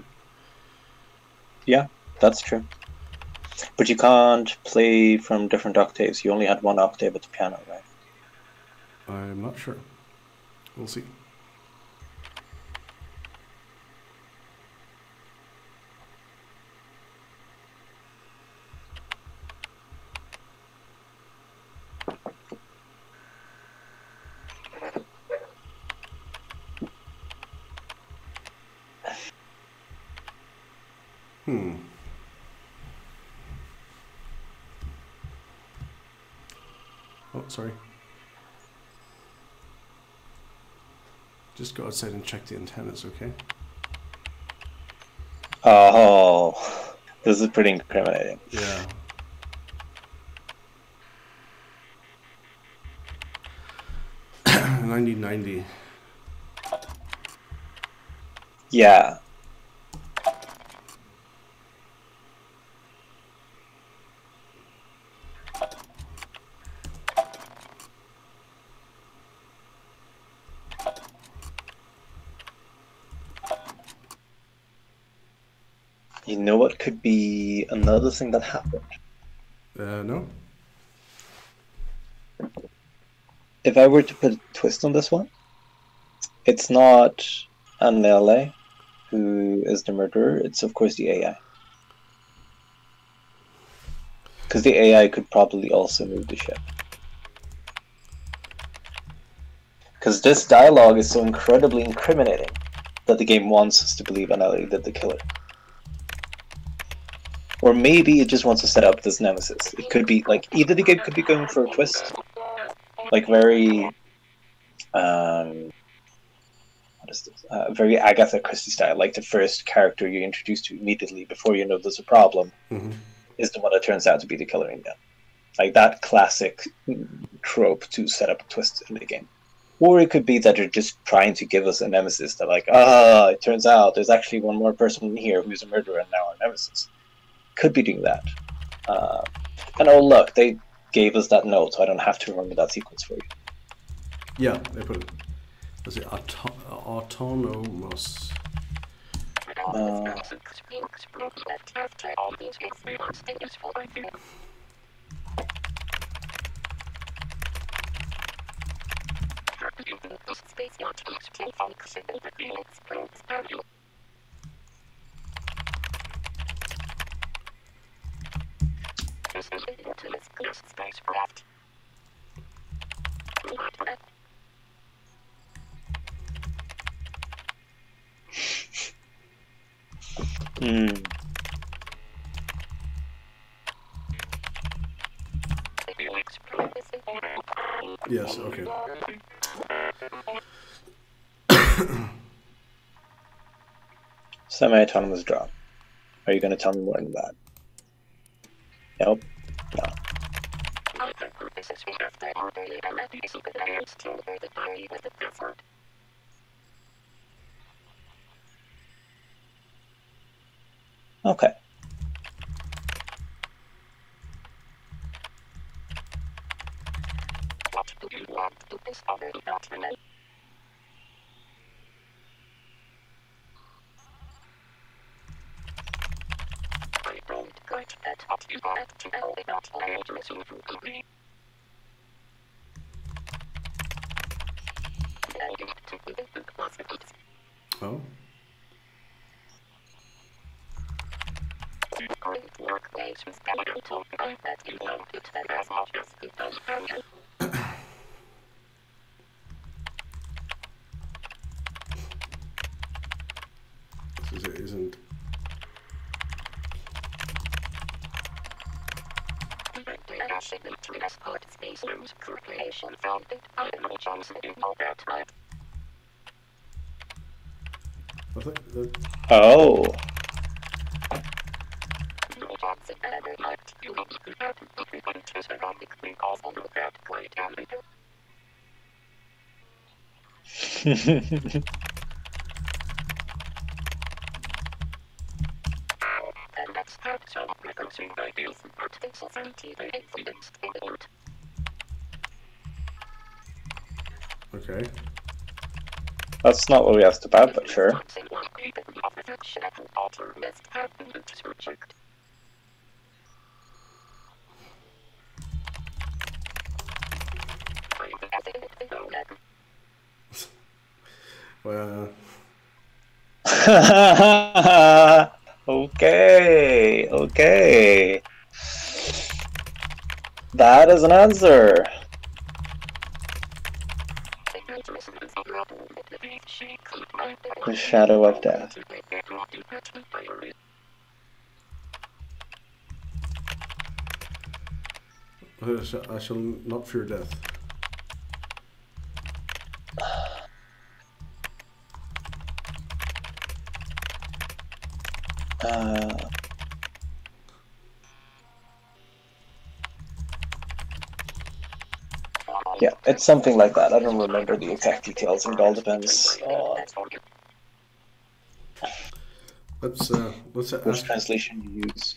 Yeah, that's true. But you can't play from different octaves. You only had one octave at the piano, right? I'm not sure. We'll see. Oh, sorry. Just go outside and check the antennas, okay? Oh, this is pretty incriminating. Yeah. $90.90. Yeah. You know what could be another thing that happened? No? If I were to put a twist on this one, it's not an LA who is the murderer, it's of course the AI. Because the AI could probably also move the ship. Because this dialogue is so incredibly incriminating that the game wants us to believe Anelli did the killer. Or maybe it just wants to set up this nemesis. It could be like either the game could be going for a twist, like very, what is this? Very Agatha Christie style. Like the first character you introduce to immediately before you know there's a problem is the one that turns out to be the killer in the end. Like that classic trope to set up a twist in the game. Or it could be that they're just trying to give us a nemesis. That like, it turns out there's actually one more person in here who's a murderer and now our nemesis. Could be doing that. And oh look, they gave us that note, so I don't have to remember that sequence for you. Yeah, they put it. Let's see, autonomous. Spacecraft. Yes, okay. Semi-autonomous drop. Are you going to tell me more than that? Nope. No. Okay. What do you want to discover about me? I don't quite get what you want to know about my missing from me. Oh? Great workplace with better talk about that you want it as much as it does for you. This isn't. Transport Space Rooms Corporation founded by Emily Johnson in Albert High. Oh. Johnson ever liked you and you had everyone to ceramic calls on that great amateur. And that's how some reconsumed ideas and articles of influenced in the world. Okay. That's not what we asked about, but sure. Well. Okay. Okay. That is an answer. The shadow of death. I shall not fear death. Yeah, it's something like that. I don't remember the exact details, and it all depends on Let's which ask. translation you use.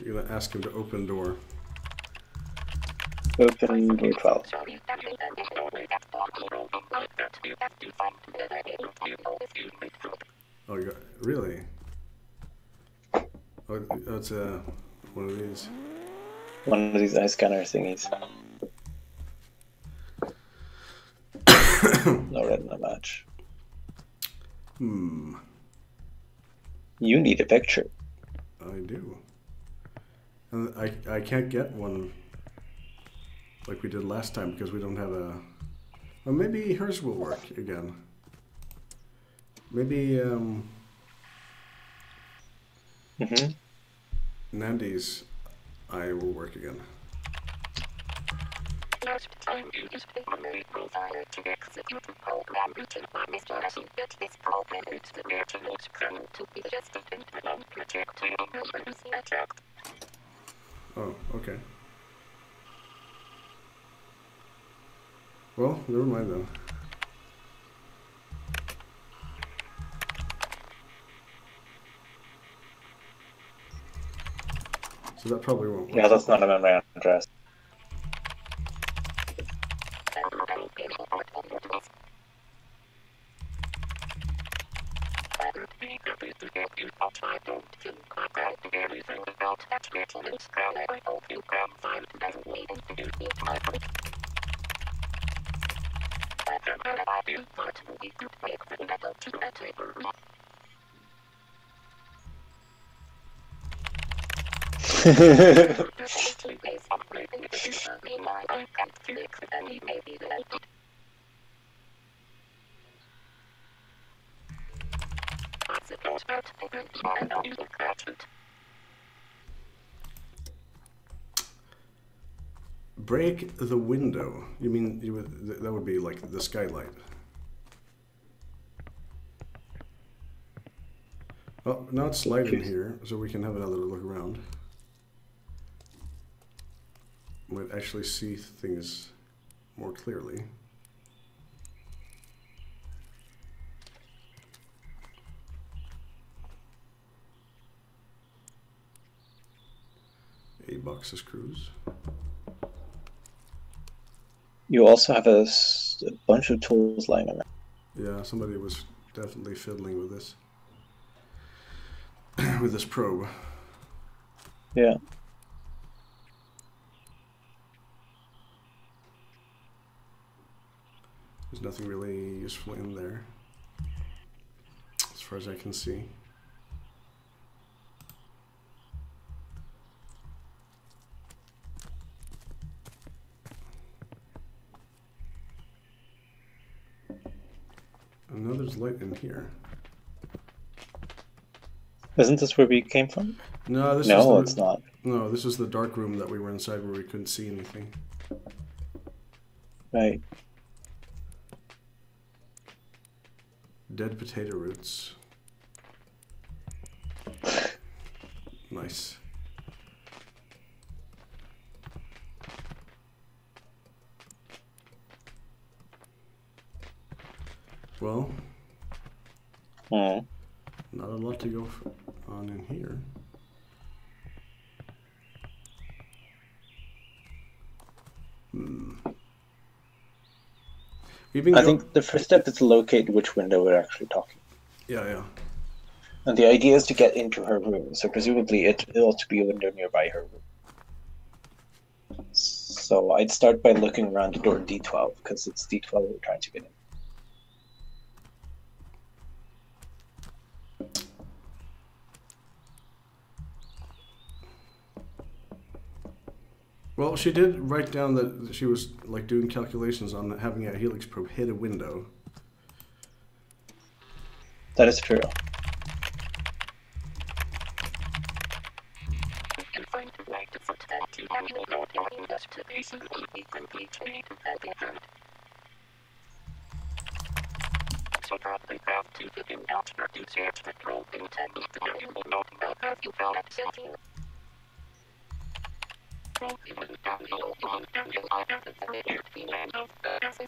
You're gonna ask him to open door. Open door 12. Oh, you got, really? Oh, it's one of these. One of these eye scanner thingies. No red, no match. Hmm. You need a picture. I do. And I can't get one like we did last time because we don't have a. Well, maybe hers will work again. Maybe Nandy's eye will work again. Last time you used the memory profiler to execute the program written by Mr. Russell, but this program is the original's kernel to be adjusted and non-projectile numbers attacked. Oh, okay. Well, never mind then. So that probably won't work. Yeah, that's not a memory address. Break the window. You mean you would, that would be like the skylight. Well, now it's light in here, so we can have another look around. Might actually see things more clearly. A box of screws. You also have a bunch of tools lying around. Yeah, somebody was definitely fiddling with this. With this probe. Yeah. There's nothing really useful in there, as far as I can see. And now there's light in here. Isn't this where we came from? No, this no, is it's not. No, this is the dark room that we were inside where we couldn't see anything. Right. Dead potato roots. Nice. Well, not a lot to go on in here. I think the first step is to locate which window we're actually talking. Yeah, yeah. And the idea is to get into her room, so presumably it ought to be a window nearby her room. So I'd start by looking around the door D12, because it's D12 we're trying to get in. Well, she did write down that she was like doing calculations on having a helix probe hit a window. That is true. So probably have to begin out to research the probe intent and you will not know how you felt at setting.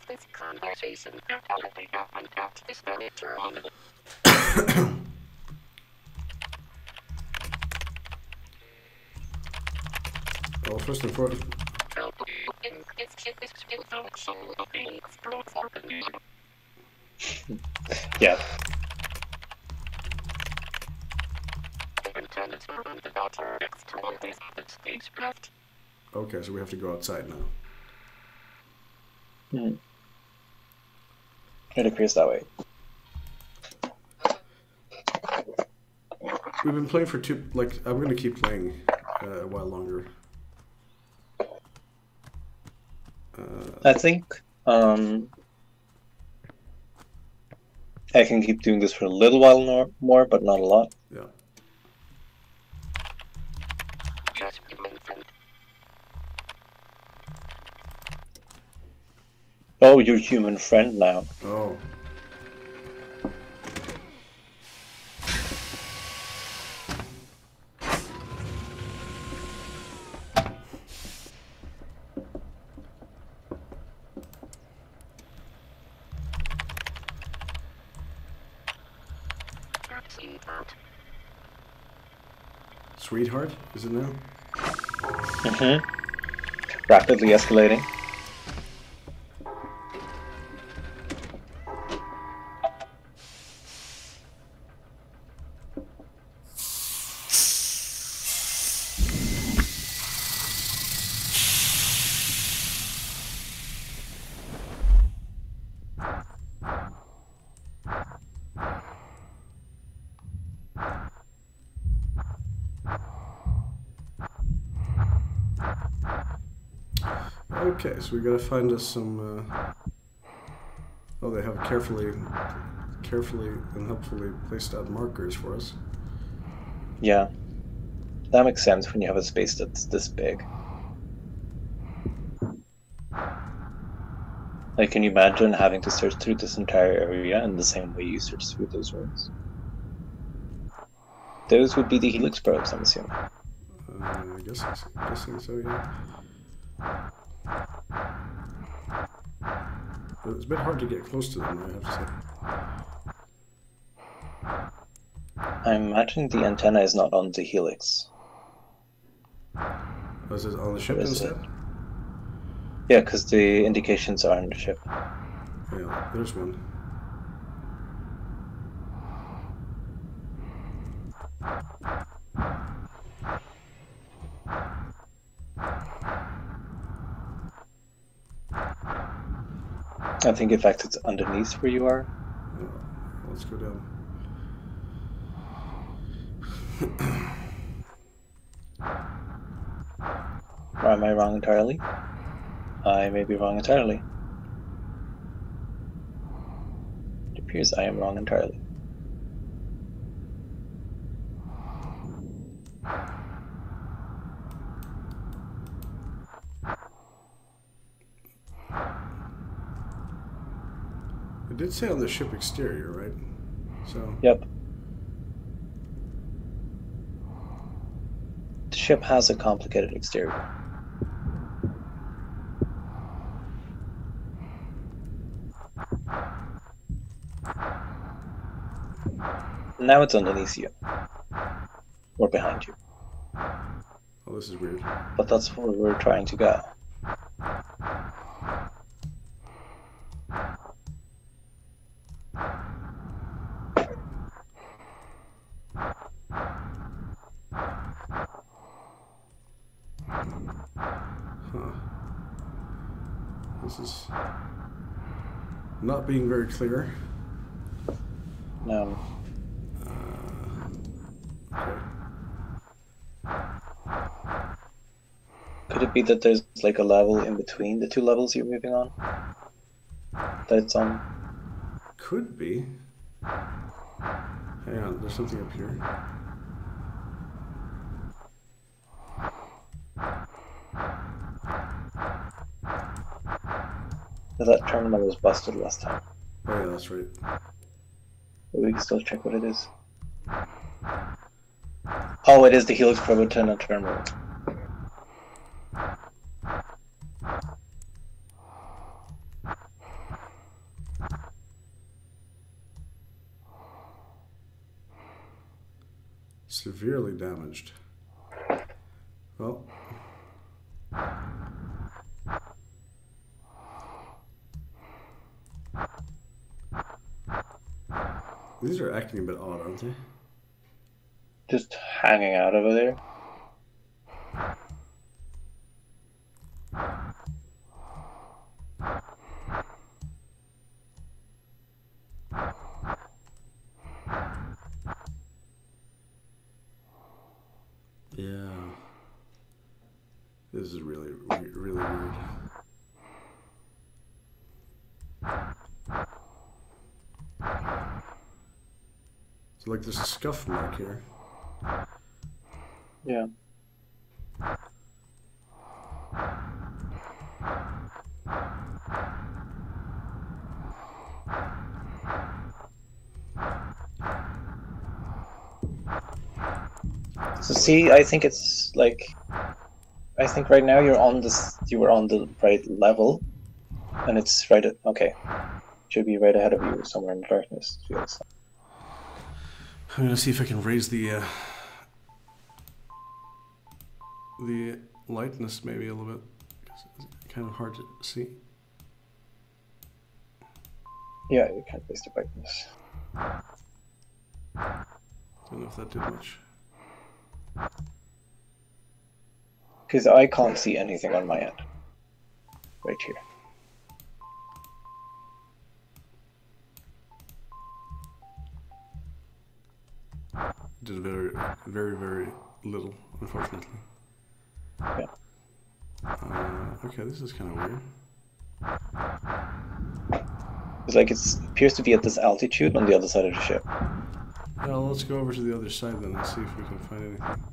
This conversation probably happened at this later on. Well, first and foremost. Yeah. Okay, so we have to go outside now. It appears that way. We've been playing for I'm gonna keep playing a while longer. I think I can keep doing this for a little while more, but not a lot. Yeah. Oh, you're human friend now. Oh. Sweetheart, is it now? Rapidly escalating. Okay, so we gotta find us some. Oh, they have carefully and helpfully placed out markers for us. Yeah, that makes sense when you have a space that's this big. Like, can you imagine having to search through this entire area in the same way you search through those rooms? Those would be the helix probes, I'm assuming. Guessing so, yeah. But it's a bit hard to get close to them, I have to say. I imagine the antenna is not on the helix. Was it on the ship instead? Yeah, because the indications are on the ship. Yeah, there's one. I think, in fact, it's underneath where you are. Yeah, let's go down. Or am I wrong entirely? I may be wrong entirely. It appears I am wrong entirely. It did say on the ship exterior, right? So. Yep. The ship has a complicated exterior. Now it's underneath you. Or behind you. Oh, this is weird. But that's where we're trying to go. This is not being very clear. No. Okay. Could it be that there's like a level in between the two levels you're moving on? That it's on? Could be. Hang on, there's something up here. That terminal was busted last time. Oh yeah, that's right. But we can still check what it is. Oh, it is the helix probe terminal. Severely damaged. Well. These are acting a bit odd, aren't they? Just hanging out over there. Yeah. This is really weird. So like there's a scuff mark here. Yeah. So see, I think it's like, I think right now you're on this, you were on the right level, and it's right at, okay, should be right ahead of you somewhere in the darkness. Feels. I'm gonna see if I can raise the lightness maybe a little bit. It's kind of hard to see. Yeah, you can't raise the brightness. Don't know if that did much. Because I can't see anything on my end. Right here. Did very, very, very little, unfortunately. Yeah. Okay, this is kind of weird. It's like it appears to be at this altitude on the other side of the ship. Yeah, well, let's go over to the other side then and see if we can find anything.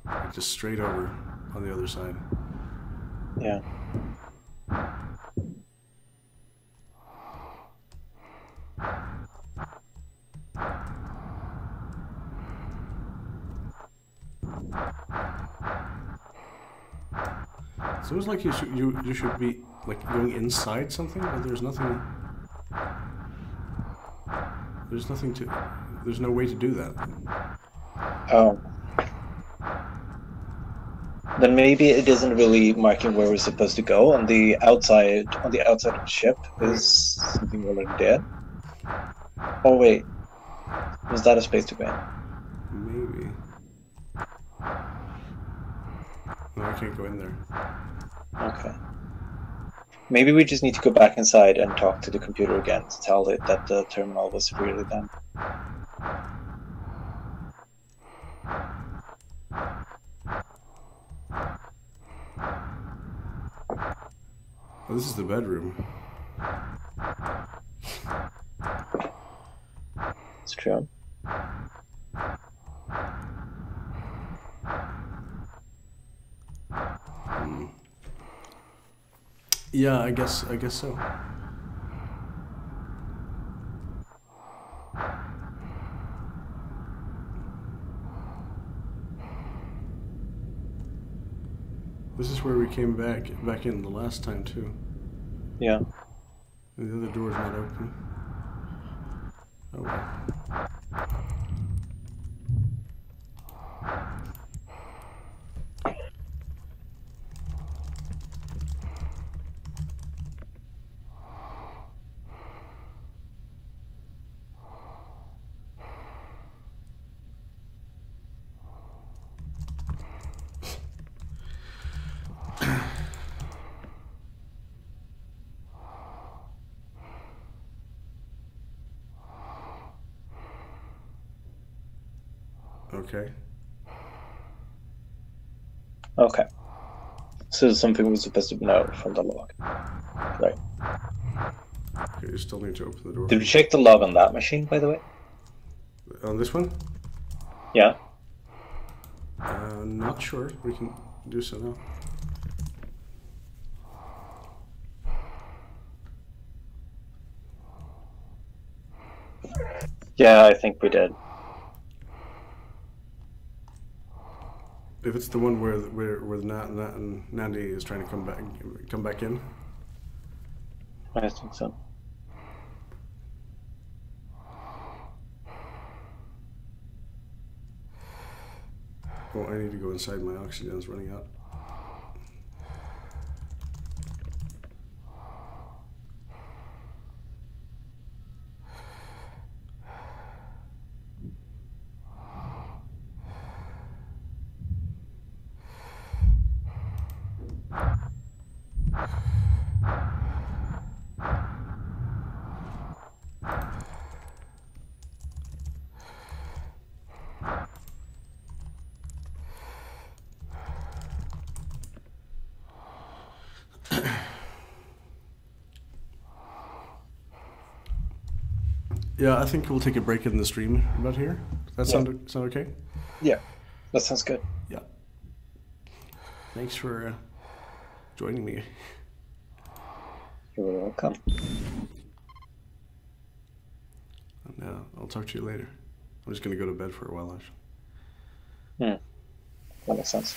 Like just straight over on the other side. Yeah. So it's like you should be like going inside something, but there's nothing. There's no way to do that. Oh. Then maybe it isn't really marking where we're supposed to go. On the outside of the ship is something already dead. Oh wait, was that a space to go in? Maybe. No, I can't go in there. Okay. Maybe we just need to go back inside and talk to the computer again to tell it that the terminal was really done. Oh, this is the bedroom. It's true. Yeah, I guess so. This is where we came back in the last time too. Yeah. And the other door's not open. Oh well. Okay. Okay. So something we're supposed to know from the log. Right. Okay, you still need to open the door. Did you check the log on that machine, by the way? On this one? Yeah. Not sure. We can do so now. Yeah, I think we did. If it's the one where Nandi is trying to come back in. I think so. Oh, I need to go inside. My oxygen's running out. Yeah, I think we'll take a break in the stream about here. Does that sound okay? Yeah, that sounds good. Yeah. Thanks for joining me. You're welcome. And I'll talk to you later. I'm just going to go to bed for a while, actually. That makes sense.